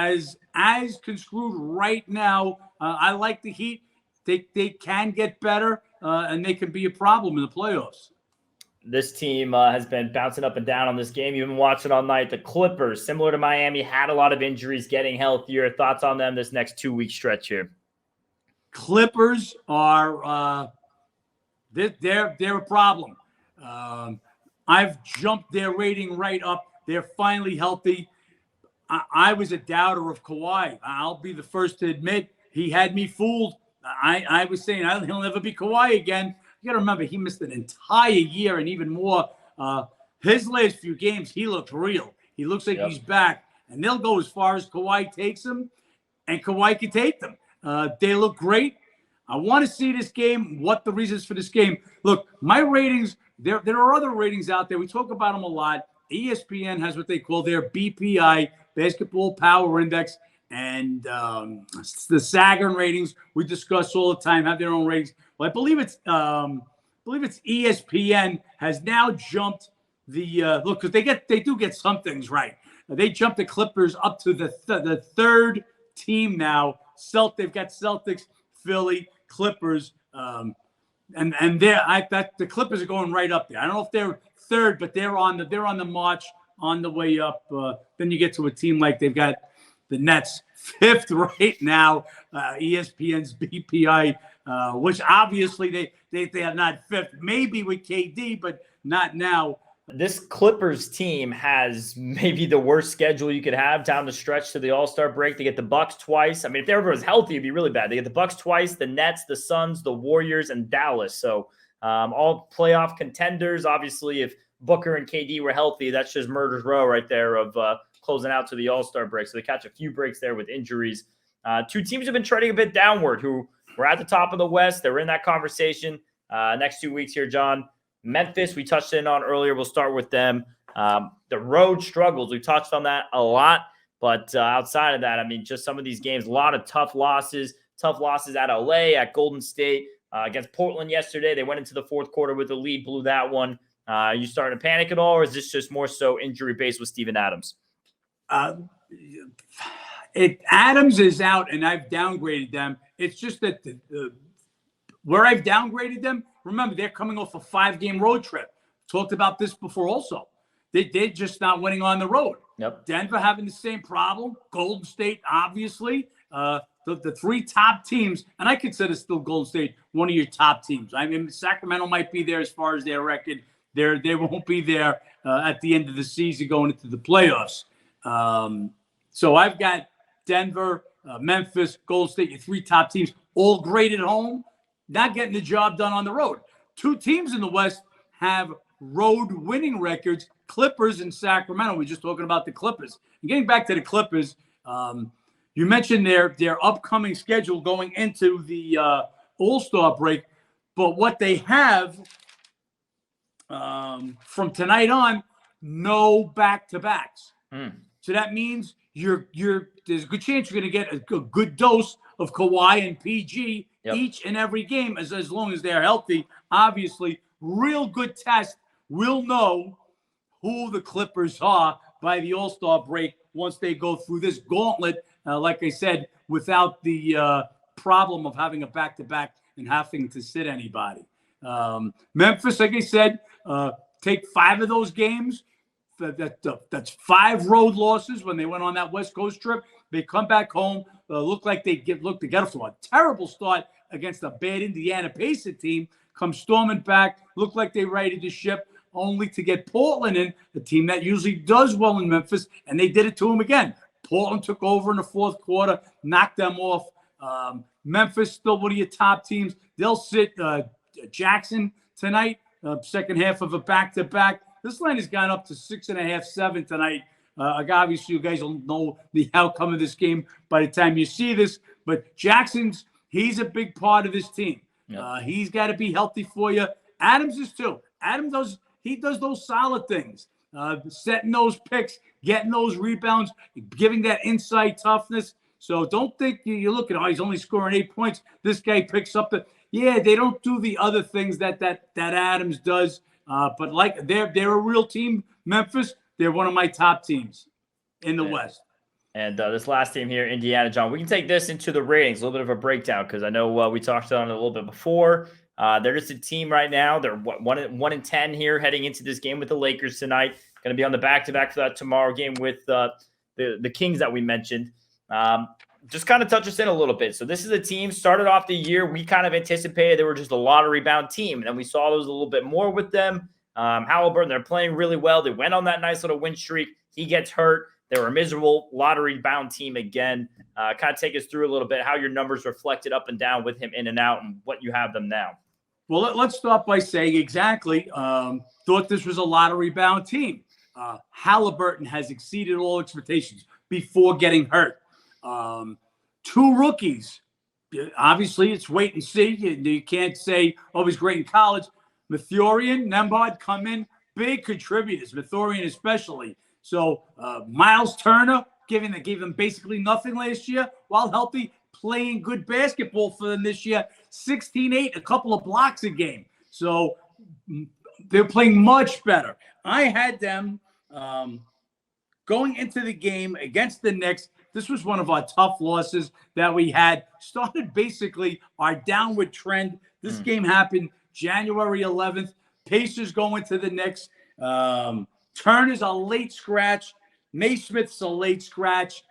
construed right now, I like the Heat. They can get better, and they can be a problem in the playoffs. This team has been bouncing up and down on this game. You've been watching all night. The Clippers, similar to Miami, had a lot of injuries, getting healthier. Thoughts on them this next 2-week stretch here? Clippers are they're a problem. I've jumped their rating right up. They're finally healthy. I was a doubter of Kawhi. I'll be the first to admit he had me fooled. I was saying he'll never be Kawhi again. You got to remember, he missed an entire year and even more. His last few games, he looks real. He looks like he's back. And they'll go as far as Kawhi takes them, and Kawhi can take them. They look great. I want to see this game, what the reasons for this game. Look, my ratings, there are other ratings out there. We talk about them a lot. ESPN has what they call their BPI, Basketball Power Index, and the Sagan ratings we discuss all the time have their own ratings. Well, I believe it's ESPN has now jumped the look, because they do get some things right. They jumped the Clippers up to the third team now. They've got Celtics, Philly, Clippers, and the Clippers are going right up there. I don't know if they're third, but they're on the march on the way up. Then you get to a team like they've got the Nets fifth right now. ESPN's BPI, which obviously they are not fifth, maybe with KD, but not now. This Clippers team has maybe the worst schedule you could have down the stretch to the All-Star break. They get the Bucks twice. I mean, if everyone was healthy, it'd be really bad. They get the Bucks twice, the Nets, the Suns, the Warriors, and Dallas. So all playoff contenders. Obviously, if Booker and KD were healthy, that's just murder's row right there of closing out to the All-Star break. So they catch a few breaks there with injuries. Two teams have been trending a bit downward who were at the top of the West. They're in that conversation. Next 2 weeks here, John. Memphis, we touched in on earlier. We'll start with them. The road struggles. We touched on that a lot. But outside of that, I mean, just some of these games, a lot of tough losses at LA, at Golden State, against Portland yesterday. They went into the fourth quarter with a lead, blew that one. Are you starting to panic at all, or is this just more so injury-based with Steven Adams? Adams is out, and I've downgraded them. It's just that where I've downgraded them, remember, they're coming off a 5-game road trip. Talked about this before also. They're just not winning on the road. Yep. Denver having the same problem. Golden State, obviously. The 3 top teams, and I consider still Golden State one of your top teams. I mean, Sacramento might be there as far as their record. They won't be there at the end of the season going into the playoffs. So I've got Denver, Memphis, Golden State, your 3 top teams, all great at home, not getting the job done on the road. 2 teams in the West have road winning records, Clippers and Sacramento. We're just talking about the Clippers. And getting back to the Clippers, you mentioned their upcoming schedule going into the All-Star break, but what they have from tonight on, no back-to-backs. So that means there's a good chance you're going to get a good dose of Kawhi and PG each and every game as long as they're healthy. Obviously, real good test. We'll know who the Clippers are by the All-Star break once they go through this gauntlet, like I said, without the problem of having a back-to-back and having to sit anybody. Memphis, like I said, take 5 of those games. That's 5 road losses when they went on that West Coast trip. They come back home, look like they get off to a terrible start against a bad Indiana Pacers team, come storming back, look like they righted the ship, only to get Portland in, the team that usually does well in Memphis, and they did it to them again. Portland took over in the fourth quarter, knocked them off. Memphis, still one of your top teams. They'll sit Jackson tonight, second half of a back-to-back. This line has gone up to 6.5, 7 tonight. Obviously, you guys will know the outcome of this game by the time you see this. But he's a big part of this team. Yep. He's got to be healthy for you. Adams is too. He does those solid things, setting those picks, getting those rebounds, giving that inside toughness. So don't think you look at, he's only scoring 8 points. This guy picks up they don't do the other things that Adams does. But like they're a real team, Memphis. They're one of my top teams in the West. And this last team here, Indiana, John, we can take this into the ratings, a little bit of a breakdown, because I know we talked on it a little bit before. They're just a team right now. They're 1-10 here heading into this game with the Lakers tonight. Going to be on the back-to-back for that tomorrow game with the Kings that we mentioned. Just kind of touch us in a little bit. So this is a team started off the year. We kind of anticipated they were just a lottery-bound team, and then we saw those a little bit more with them. Halliburton, they're playing really well. They went on that nice little win streak. He gets hurt. They were a miserable lottery-bound team again. Kind of take us through a little bit how your numbers reflected up and down with him in and out and what you have them now. Well, let's start by saying exactly. Thought this was a lottery-bound team. Halliburton has exceeded all expectations before getting hurt. 2 rookies. Obviously, it's wait and see. You can't say, he's great in college. Mathurian, Nembhard come in, big contributors, Mathurian especially. So Miles Turner, gave them basically nothing last year, while healthy, playing good basketball for them this year. 16-8, a couple of blocks a game. So they're playing much better. I had them going into the game against the Knicks. This was one of our tough losses that we had. Started basically our downward trend. This game happened January 11th. Pacers go into the Knicks. Turner's a late scratch. Naismith's a late scratch.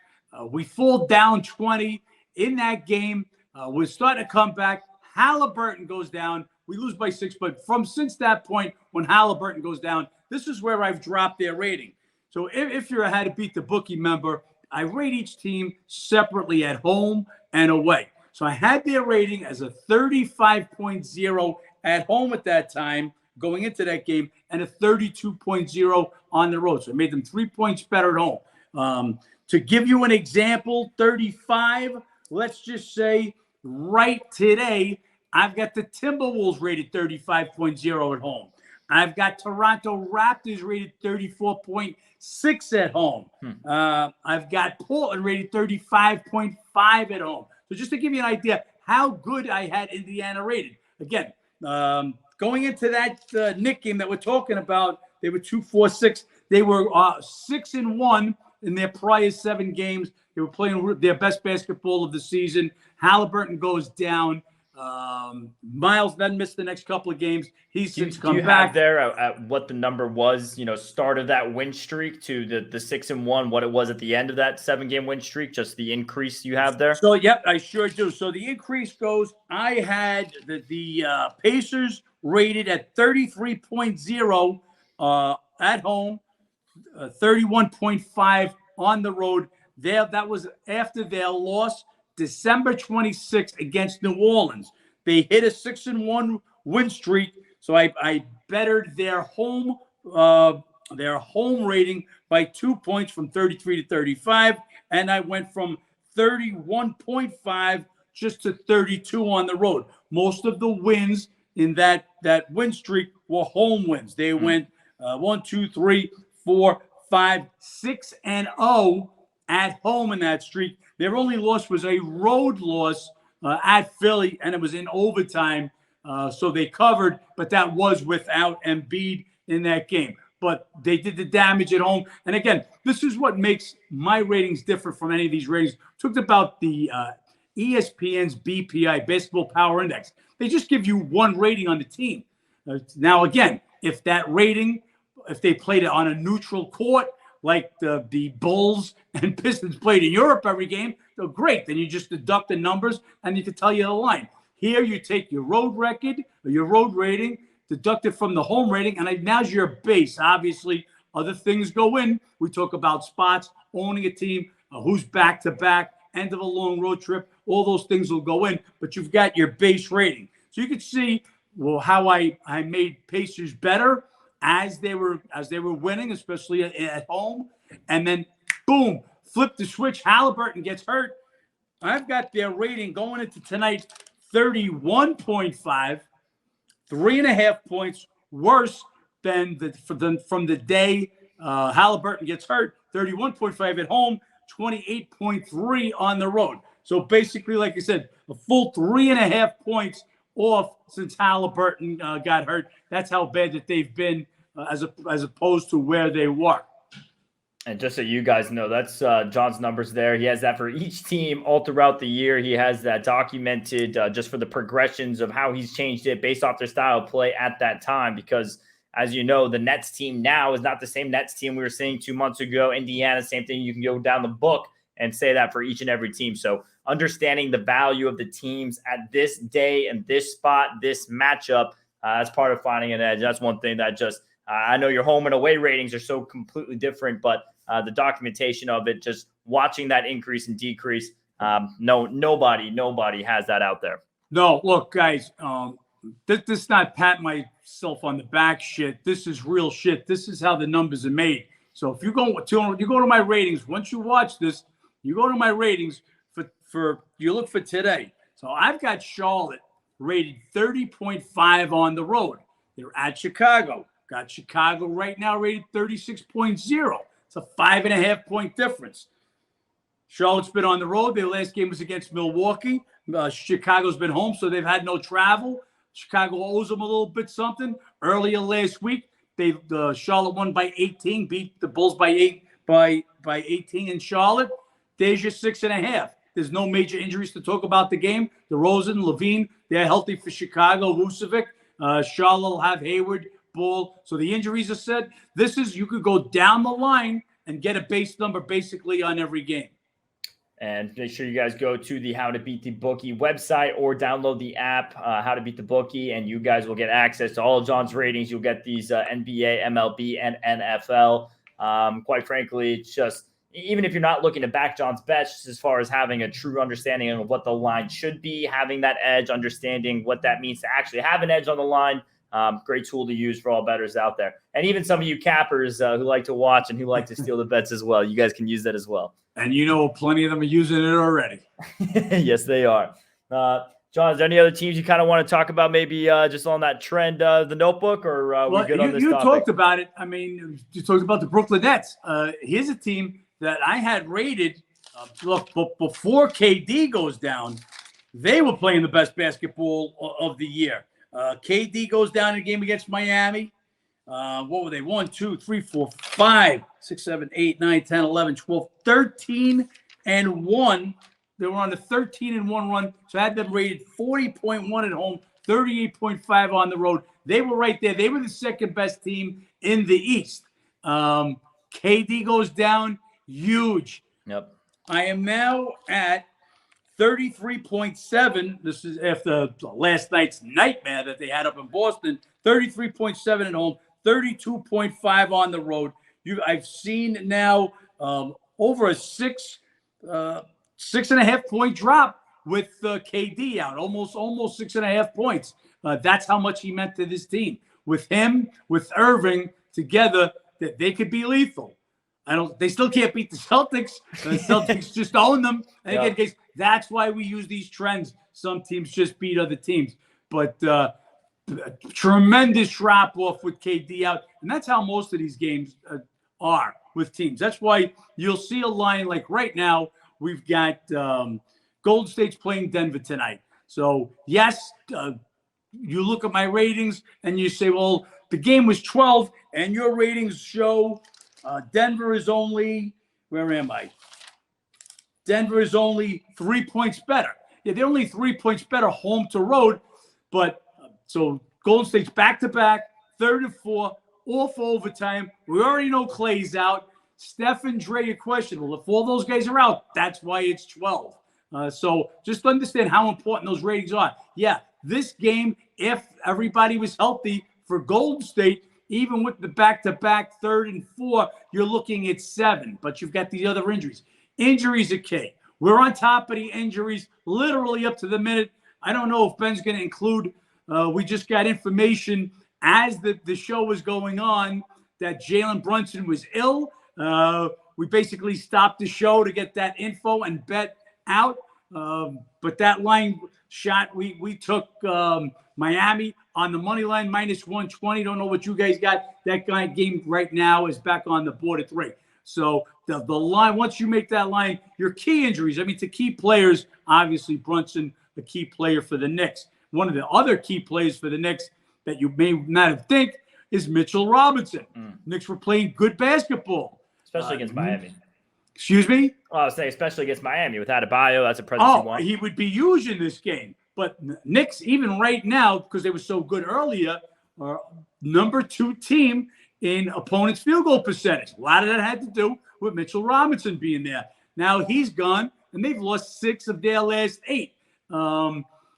We fall down 20 in that game. We're starting to come back. Halliburton goes down. We lose by 6. But since that point, when Halliburton goes down, this is where I've dropped their rating. So if you're a How to Beat the Bookie member, I rate each team separately at home and away. So I had their rating as a 35.0 at home at that time, going into that game, and a 32.0 on the road. So it made them 3 points better at home. To give you an example, 35, let's just say right today, I've got the Timberwolves rated 35.0 at home. I've got Toronto Raptors rated 34.6 at home. I've got Portland rated 35.5 at home. So just to give you an idea how good I had Indiana rated. Again, going into that Knick game that we're talking about, they were 2-4-6. They were 6-1 in their prior 7 games. They were playing their best basketball of the season. Halliburton goes down. Miles then missed the next couple of games. He's since come back. Do you have there at what the number was, start of that win streak to the 6-1, what it was at the end of that 7-game win streak, just the increase you have there? So, yep, I sure do. So the increase goes, I had the Pacers rated at 33.0 at home, 31.5 on the road. That was after their loss December 26th against New Orleans. They hit a 6-1 win streak, so I bettered their home rating by 2 points from 33 to 35, and I went from 31.5 just to 32 on the road. Most of the wins in that win streak were home wins. They went 1, 2, 3, 4, 5, 6, and 0 at home in that streak. Their only loss was a road loss at Philly, and it was in overtime. So they covered, but that was without Embiid in that game. But they did the damage at home. And again, this is what makes my ratings different from any of these ratings. Talked about the ESPN's BPI, Basketball Power Index. They just give you one rating on the team. Now, again, if that rating, if they played it on a neutral court, like the Bulls and Pistons played in Europe every game, so great. Then you just deduct the numbers and you can tell you the line. Here you take your road record or your road rating, deduct it from the home rating, and now's your base. Obviously, other things go in. We talk about spots, owning a team, who's back-to-back, end of a long road trip. All those things will go in, but you've got your base rating. So you can see how I made Pacers better. as they were winning, especially at home, and then boom, flip the switch. Halliburton gets hurt. I've got their rating going into tonight 31.5, 3.5 points worse than from the day Halliburton gets hurt. 31.5 at home, 28.3 on the road. So basically, like I said, a full 3.5 points off since Halliburton got hurt. That's how bad that they've been as opposed to where they were. And just so you guys know, that's John's numbers there. He has that for each team all throughout the year. He has that documented just for the progressions of how he's changed it based off their style of play at that time. Because as you know, the Nets team now is not the same Nets team we were seeing 2 months ago. Indiana, same thing. You can go down the book and say that for each and every team. So understanding the value of the teams at this day and this spot, this matchup, as part of finding an edge. That's one thing that just I know your home and away ratings are so completely different, but the documentation of it, just watching that increase and decrease, nobody has that out there. No, look, guys, this is not pat myself on the back shit. This is real shit. This is how the numbers are made. So if you go to my ratings, once you watch this, you go to my ratings for you look for today. So I've got Charlotte rated 30.5 on the road. They're at Chicago. Got Chicago right now rated 36.0. It's a 5.5 point difference. Charlotte's been on the road. Their last game was against Milwaukee. Chicago's been home, so they've had no travel. Chicago owes them a little bit something. Earlier last week, Charlotte won by 18, beat the Bulls by 18 in Charlotte. There's your 6.5. There's no major injuries to talk about the game. DeRozan, Levine, they're healthy for Chicago. Vucevic, Charlotte will have Hayward, Bull. So the injuries are set. You could go down the line and get a base number basically on every game. And make sure you guys go to the How to Beat the Bookie website or download the app, How to Beat the Bookie, and you guys will get access to all of John's ratings. You'll get these NBA, MLB, and NFL. Quite frankly, it's just, even if you're not looking to back John's bets, just as far as having a true understanding of what the line should be, having that edge, understanding what that means to actually have an edge on the line, great tool to use for all bettors out there. And even some of you cappers who like to watch and who like to steal the bets as well, you guys can use that as well. And plenty of them are using it already. Yes, they are. John, is there any other teams you kind of want to talk about, maybe just on that trend of the notebook, or we good on this topic? You talked about it. I mean, you talked about the Brooklyn Nets. Here's a team that I had rated. Look, before KD goes down, they were playing the best basketball of the year. KD goes down in a game against Miami. What were they? 1, 2, 3, 4, 5, 6, 7, 8, 9, 10, 11, 12, 13, and 1. They were on a 13-1 run. So I had them rated 40.1 at home, 38.5 on the road. They were right there. They were the second best team in the East. KD goes down, huge. Yep. I am now at 33.7. This is after last night's nightmare that they had up in Boston. 33.7 at home, 32.5 on the road. I've seen now over a 6.5 point drop with KD out, almost 6.5 points. That's how much he meant to this team. With him, with Irving together, that they could be lethal. They still can't beat the Celtics. The Celtics just own them. And again, that's why we use these trends. Some teams just beat other teams, but tremendous drop off with KD out, and that's how most of these games are with teams. That's why you'll see a line like right now. We've got Golden State's playing Denver tonight. So yes, you look at my ratings and you say, well, the game was 12, and your ratings show Denver is only, where am I? Denver is only 3 points better. Yeah, they're only 3 points better home to road. But so Golden State's back-to-back, 3rd and 4, all for overtime. We already know Clay's out. Steph and Dre are questionable. If all those guys are out, that's why it's 12. So just understand how important those ratings are. Yeah, this game, if everybody was healthy for Golden State, even with the back-to-back 3rd and 4, you're looking at 7. But you've got the other injuries. Injuries are key. We're on top of the injuries, literally up to the minute. I don't know if Ben's going to include. We just got information as the show was going on that Jalen Brunson was ill, we basically stopped the show to get that info and bet out. But that line shot, we took Miami on the money line -120. Don't know what you guys got. That game right now is back on the board at 3. So the line, once you make that line, your key injuries, I mean, to key players, obviously Brunson, the key player for the Knicks. One of the other key players for the Knicks that you may not have think is Mitchell Robinson. Knicks were playing good basketball. Especially against Miami. Excuse me? I was saying, especially against Miami. Without Adebayo, that's a presence you want. He would be used in this game. But Knicks, even right now, because they were so good earlier, are number 2 team in opponent's field goal percentage. A lot of that had to do with Mitchell Robinson being there. Now he's gone, and they've lost 6 of their last 8.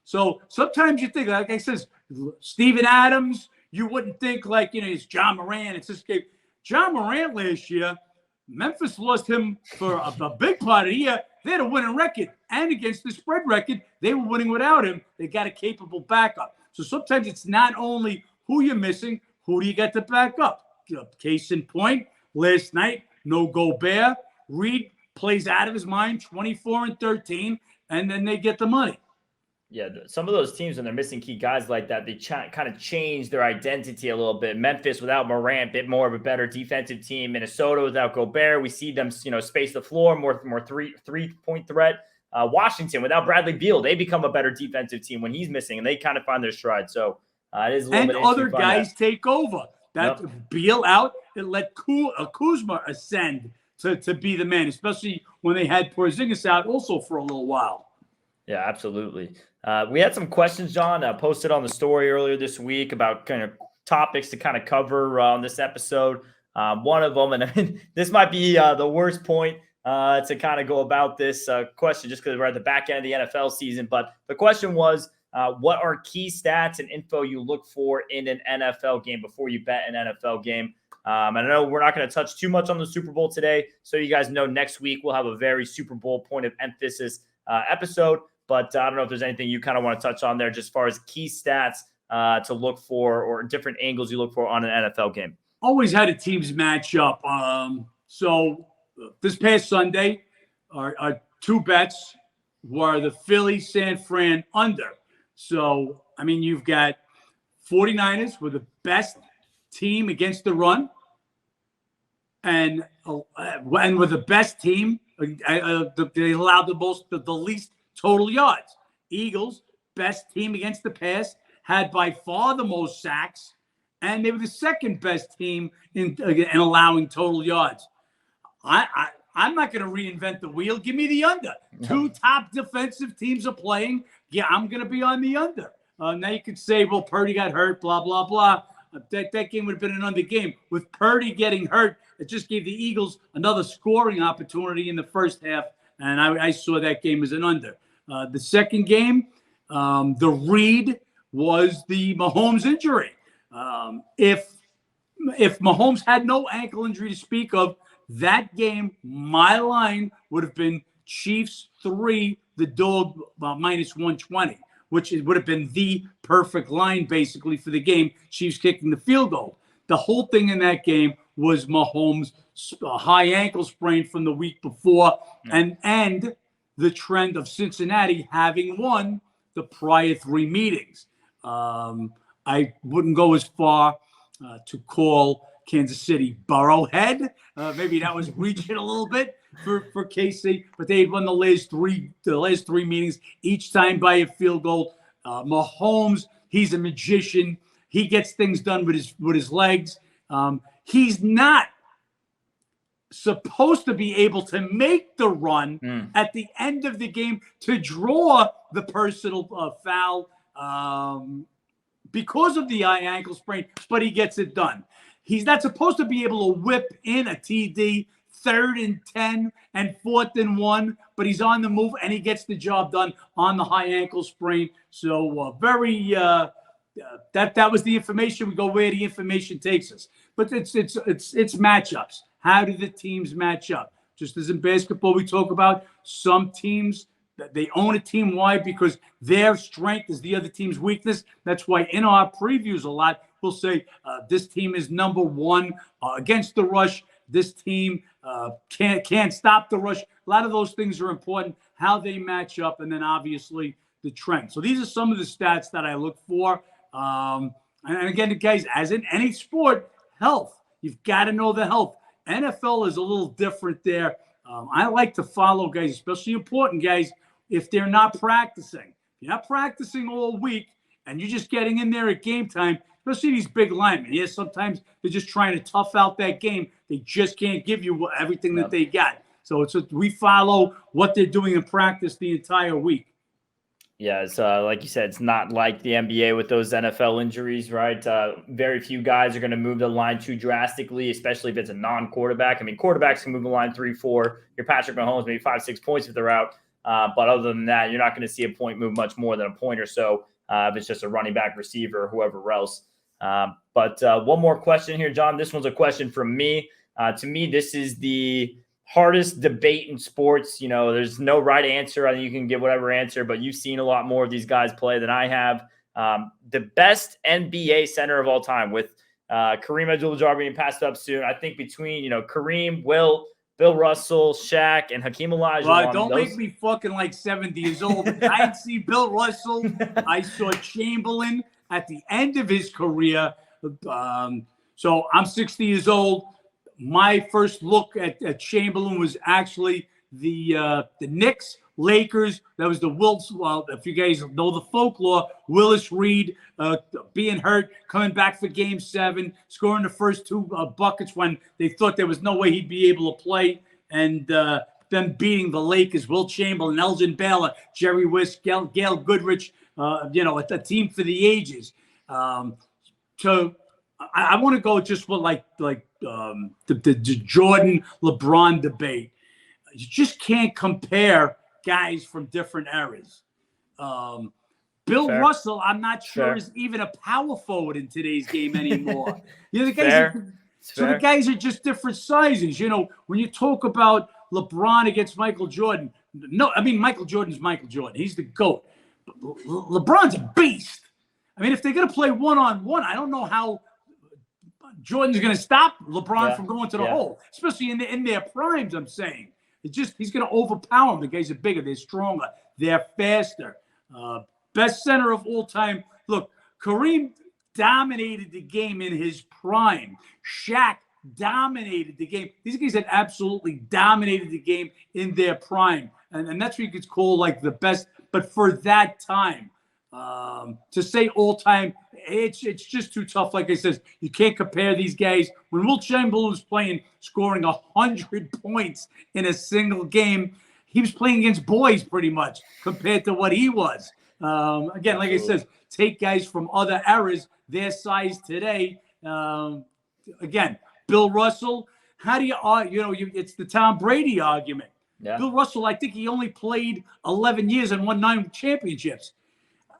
So sometimes you think, like I said, Steven Adams, you wouldn't think like, it's John Moran. It's this game. John Moran last year, Memphis lost him for a big part of the year. They had a winning record. And against the spread record, they were winning without him. They got a capable backup. So sometimes it's not only who you're missing, who do you get to back up? Case in point, last night, no Gobert. Reed plays out of his mind, 24-13, and then they get the money. Yeah, some of those teams, when they're missing key guys like that, they kind of change their identity a little bit. Memphis without Morant, bit more of a better defensive team. Minnesota without Gobert, we see them, space the floor, more three-point threat. Washington without Bradley Beal, they become a better defensive team when he's missing, and they kind of find their stride. So it is a little bit. And other guys take over. That Beal out, it let Kuzma ascend to be the man, especially when they had Porzingis out also for a little while. Yeah, absolutely. We had some questions, John, posted on the story earlier this week about kind of topics to kind of cover on this episode. One of them, and I mean, this might be the worst point to kind of go about this question just because we're at the back end of the NFL season. But the question was, what are key stats and info you look for in an NFL game before you bet an NFL game? I know we're not going to touch too much on the Super Bowl today, so you guys know next week we'll have a very Super Bowl point of emphasis episode. But I don't know if there's anything you kind of want to touch on there just as far as key stats to look for or different angles you look for on an NFL game. Always had a teams match up. So this past Sunday, our 2 bets were the Philly-San Fran under. So, I mean, you've got 49ers were the best team against the run and were the best team. They allowed the least total yards. Eagles, best team against the pass, had by far the most sacks, and they were the second best team in allowing total yards. I'm not going to reinvent the wheel. Give me the under. 2 top defensive teams are playing. Yeah, I'm going to be on the under. Now you could say, well, Purdy got hurt, blah, blah, blah. That game would have been an under game. With Purdy getting hurt, it just gave the Eagles another scoring opportunity in the first half, and I saw that game as an under. The second game, the read was the Mahomes injury. If Mahomes had no ankle injury to speak of, that game, my line would have been Chiefs 3, the dog -120, which would have been the perfect line basically for the game. Chiefs kicking the field goal. The whole thing in that game was Mahomes' high ankle sprain from the week before, and the trend of Cincinnati having won the prior 3 meetings. I wouldn't go as far to call Kansas City Burrowhead. Maybe that was reaching a little bit for KC, but they had won the last three meetings, each time by a field goal. Mahomes, he's a magician. He gets things done with his legs. He's not supposed to be able to make the run at the end of the game to draw the personal foul because of the ankle sprain, but he gets it done. He's not supposed to be able to whip in a TD 3rd and 10 and 4th and 1, but he's on the move and he gets the job done on the high ankle sprain. So that was the information. We go where the information takes us, but it's matchups. How do the teams match up? Just as in basketball, we talk about some teams They own a team wide because their strength is the other team's weakness. That's why in our previews a lot, we'll say this team is number one against the rush. This team can't stop the rush. A lot of those things are important, how they match up, and then obviously the trend. So these are some of the stats that I look for. And again, guys, as in any sport, health. You've got to know the health. NFL is a little different there. I like to follow guys, especially important guys, if they're not practicing. If you're not practicing all week and you're just getting in there at game time, especially these big linemen. Yes, sometimes they're just trying to tough out that game. They just can't give you everything that they got. So we follow what they're doing in practice the entire week. Yeah, it's like you said, it's not like the NBA with those NFL injuries, right? Very few guys are going to move the line too drastically, especially if it's a non-quarterback. I mean, quarterbacks can move the line 3-4. Your Patrick Mahomes, maybe 5-6 points if they're out. But other than that, you're not going to see a point move much more than a point or so if it's just a running back, receiver, or whoever else. But one more question here, John. This one's a question from me. To me, this is the hardest debate in sports. There's no right answer. I think you can give whatever answer, but you've seen a lot more of these guys play than I have. The best NBA center of all time, with Kareem Abdul-Jabbar being passed up soon. I think between, Kareem, Bill Russell, Shaq, and Hakeem Olajuwon. Well, don't make me fucking like 70 years old. I didn't see Bill Russell. I saw Chamberlain at the end of his career. So I'm 60 years old. My first look at Chamberlain was actually the Knicks, Lakers. That was the Wills. Well, if you guys know the folklore, Willis Reed being hurt, coming back for Game 7, scoring the first 2 buckets when they thought there was no way he'd be able to play, and them beating the Lakers, Will Chamberlain, Elgin Baylor, Jerry West, Gail Goodrich. A team for the ages. So I want to go just with the Jordan LeBron debate. You just can't compare guys from different eras. Bill Fair. Russell, I'm not sure Fair. is even a power forward in today's game anymore. The guys Fair. the guys are just different sizes. When you talk about LeBron against Michael Jordan, Michael Jordan's Michael Jordan. He's the GOAT. But LeBron's a beast. If they're going to play one-on-one, I don't know how Jordan's going to stop LeBron from going to the hole, especially in their primes, I'm saying. He's going to overpower them. The guys are bigger. They're stronger. They're faster. Best center of all time. Look, Kareem dominated the game in his prime. Shaq dominated the game. These guys had absolutely dominated the game in their prime. And that's what you could call like the best. But for that time, to say all time, it's just too tough. Like I said, you can't compare these guys. When Will Chamberlain was playing, scoring 100 points in a single game, he was playing against boys pretty much compared to what he was. Again, like I said, take guys from other eras, their size today. Again, Bill Russell. How do you it's the Tom Brady argument. Yeah. Bill Russell, I think he only played 11 years and won 9 championships.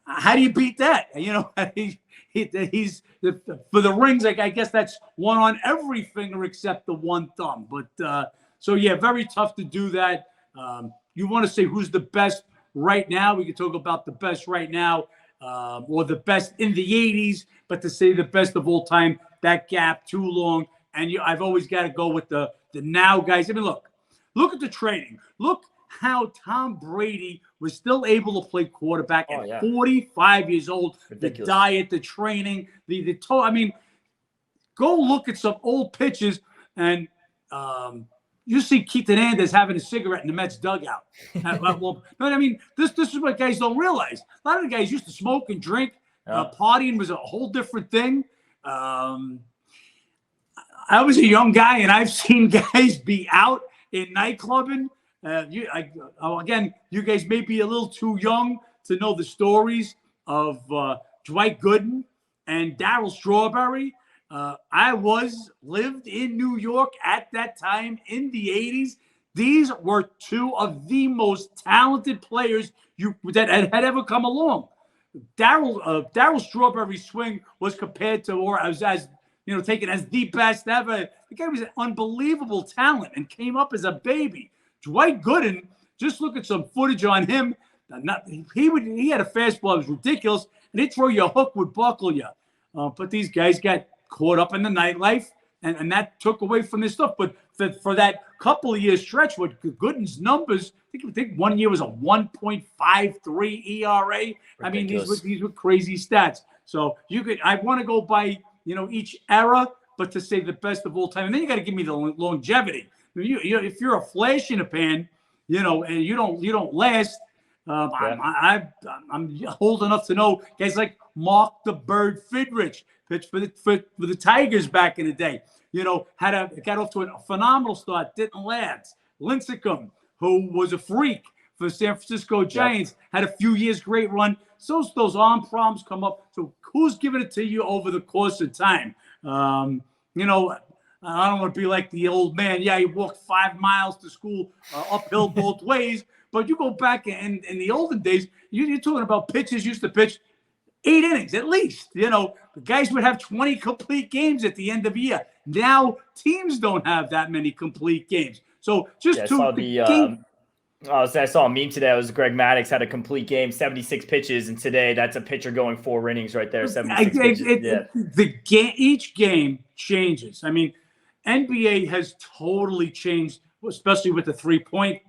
How do you beat that? He's for the rings. I guess that's one on every finger except the one thumb. But very tough to do that. You want to say who's the best right now? We can talk about the best right now, or the best in the '80s. But to say the best of all time, that gap too long. And I've always got to go with the now guys. Look at the training. Look how Tom Brady was still able to play quarterback at 45 years old. Ridiculous. The diet, the training, go look at some old pictures and you see Keith Hernandez having a cigarette in the Mets dugout. This is what guys don't realize. A lot of the guys used to smoke and drink. Partying was a whole different thing. I was a young guy, and I've seen guys be out in nightclubbing. You guys may be a little too young to know the stories of Dwight Gooden and Darryl Strawberry. I lived in New York at that time in the 80s. These were 2 of the most talented players that had ever come along. Darryl Strawberry's swing was compared to, or as taken as the best ever. The guy was an unbelievable talent and came up as a baby. Dwight Gooden just look at some footage on him. He had a fastball that was ridiculous, and he'd throw you a hook, would buckle you. But these guys got caught up in the nightlife, and that took away from this stuff. But for that couple of years stretch, what Gooden's numbers, I think 1 year was a 1.53 ERA. Ridiculous. I mean, these were crazy stats. So I want to go by each era, but to say the best of all time, and then you got to give me the longevity. If you're a flash in a pan, and you don't last. I'm old enough to know guys like Mark the Bird Fidrich, pitched for the Tigers back in the day. Got off to a phenomenal start, didn't last. Lincecum, who was a freak for the San Francisco Giants, had a few years great run. So those arm problems come up. So who's giving it to you over the course of time? I don't want to be like the old man. Yeah, he walked 5 miles to school uphill both ways. But you go back in the olden days, you're talking about pitchers used to pitch 8 innings at least. The guys would have 20 complete games at the end of the year. Now teams don't have that many complete games. So I saw a meme today. It was Greg Maddux had a complete game, 76 pitches, and today that's a pitcher going 4 innings right there. 76 pitches. Each game changes. I mean, NBA has totally changed, especially with the 3-point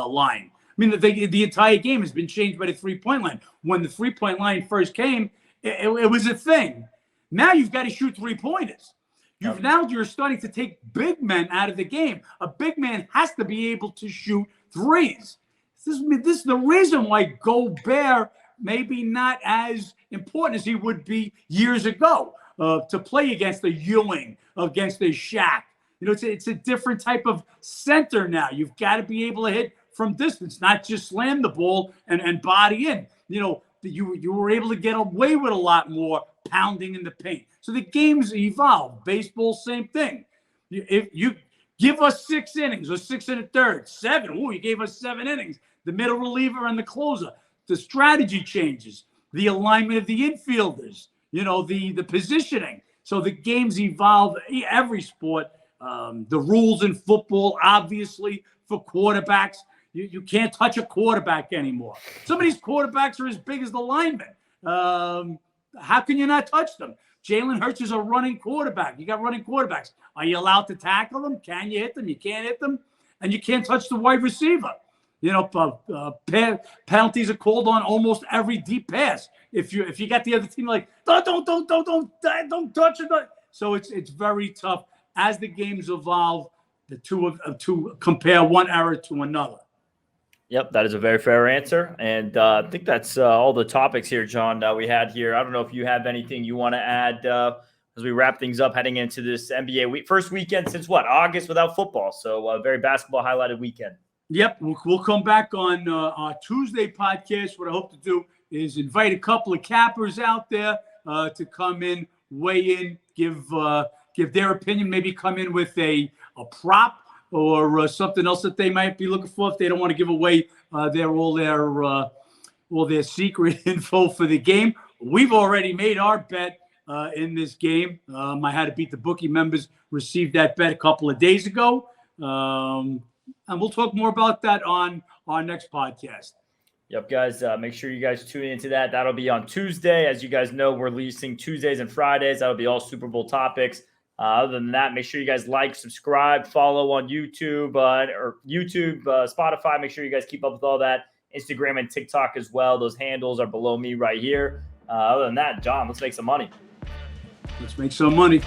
line. I mean, the entire game has been changed by the 3-point line. When the 3-point line first came, it was a thing. Now you've got to shoot 3-pointers. Now you're starting to take big men out of the game. A big man has to be able to shoot threes. This is the reason why Gobert maybe not as important as he would be years ago to play against a Ewing, against a Shaq. It's a different type of center now. You've got to be able to hit from distance, not just slam the ball and body in. You were able to get away with a lot more pounding in the paint. So the game's evolved. Baseball, same thing. If you give us 6 innings or 6 1/3, 7. You gave us 7 innings. The middle reliever and the closer. The strategy changes. The alignment of the infielders. The positioning. So the game's evolved. Every sport. The rules in football, obviously, for quarterbacks. You can't touch a quarterback anymore. Some of these quarterbacks are as big as the linemen. How can you not touch them? Jalen Hurts is a running quarterback. You got running quarterbacks. Are you allowed to tackle them? Can you hit them? You can't hit them. And you can't touch the wide receiver. Penalties are called on almost every deep pass. If you got the other team like, don't touch it. So it's very tough as the games evolve to compare one era to another. Yep, that is a very fair answer. And I think that's all the topics here, John, that we had here. I don't know if you have anything you want to add as we wrap things up heading into this NBA first weekend since August without football. So a very basketball highlighted weekend. Yep, we'll come back on our Tuesday podcast. What I hope to do is invite a couple of cappers out there to come in, weigh in, give their opinion, maybe come in with a prop or something else that they might be looking for if they don't want to give away all their secret info for the game. We've already made our bet in this game. I had to beat the bookie members received that bet a couple of days ago. And we'll talk more about that on our next podcast. Yep, guys, make sure you guys tune into that. That'll be on Tuesday. As you guys know, we're releasing Tuesdays and Fridays. That'll be all Super Bowl topics. Other than that, make sure you guys like, subscribe, follow on YouTube, Spotify. Make sure you guys keep up with all that. Instagram and TikTok as well. Those handles are below me right here. Other than that, John, let's make some money. Let's make some money.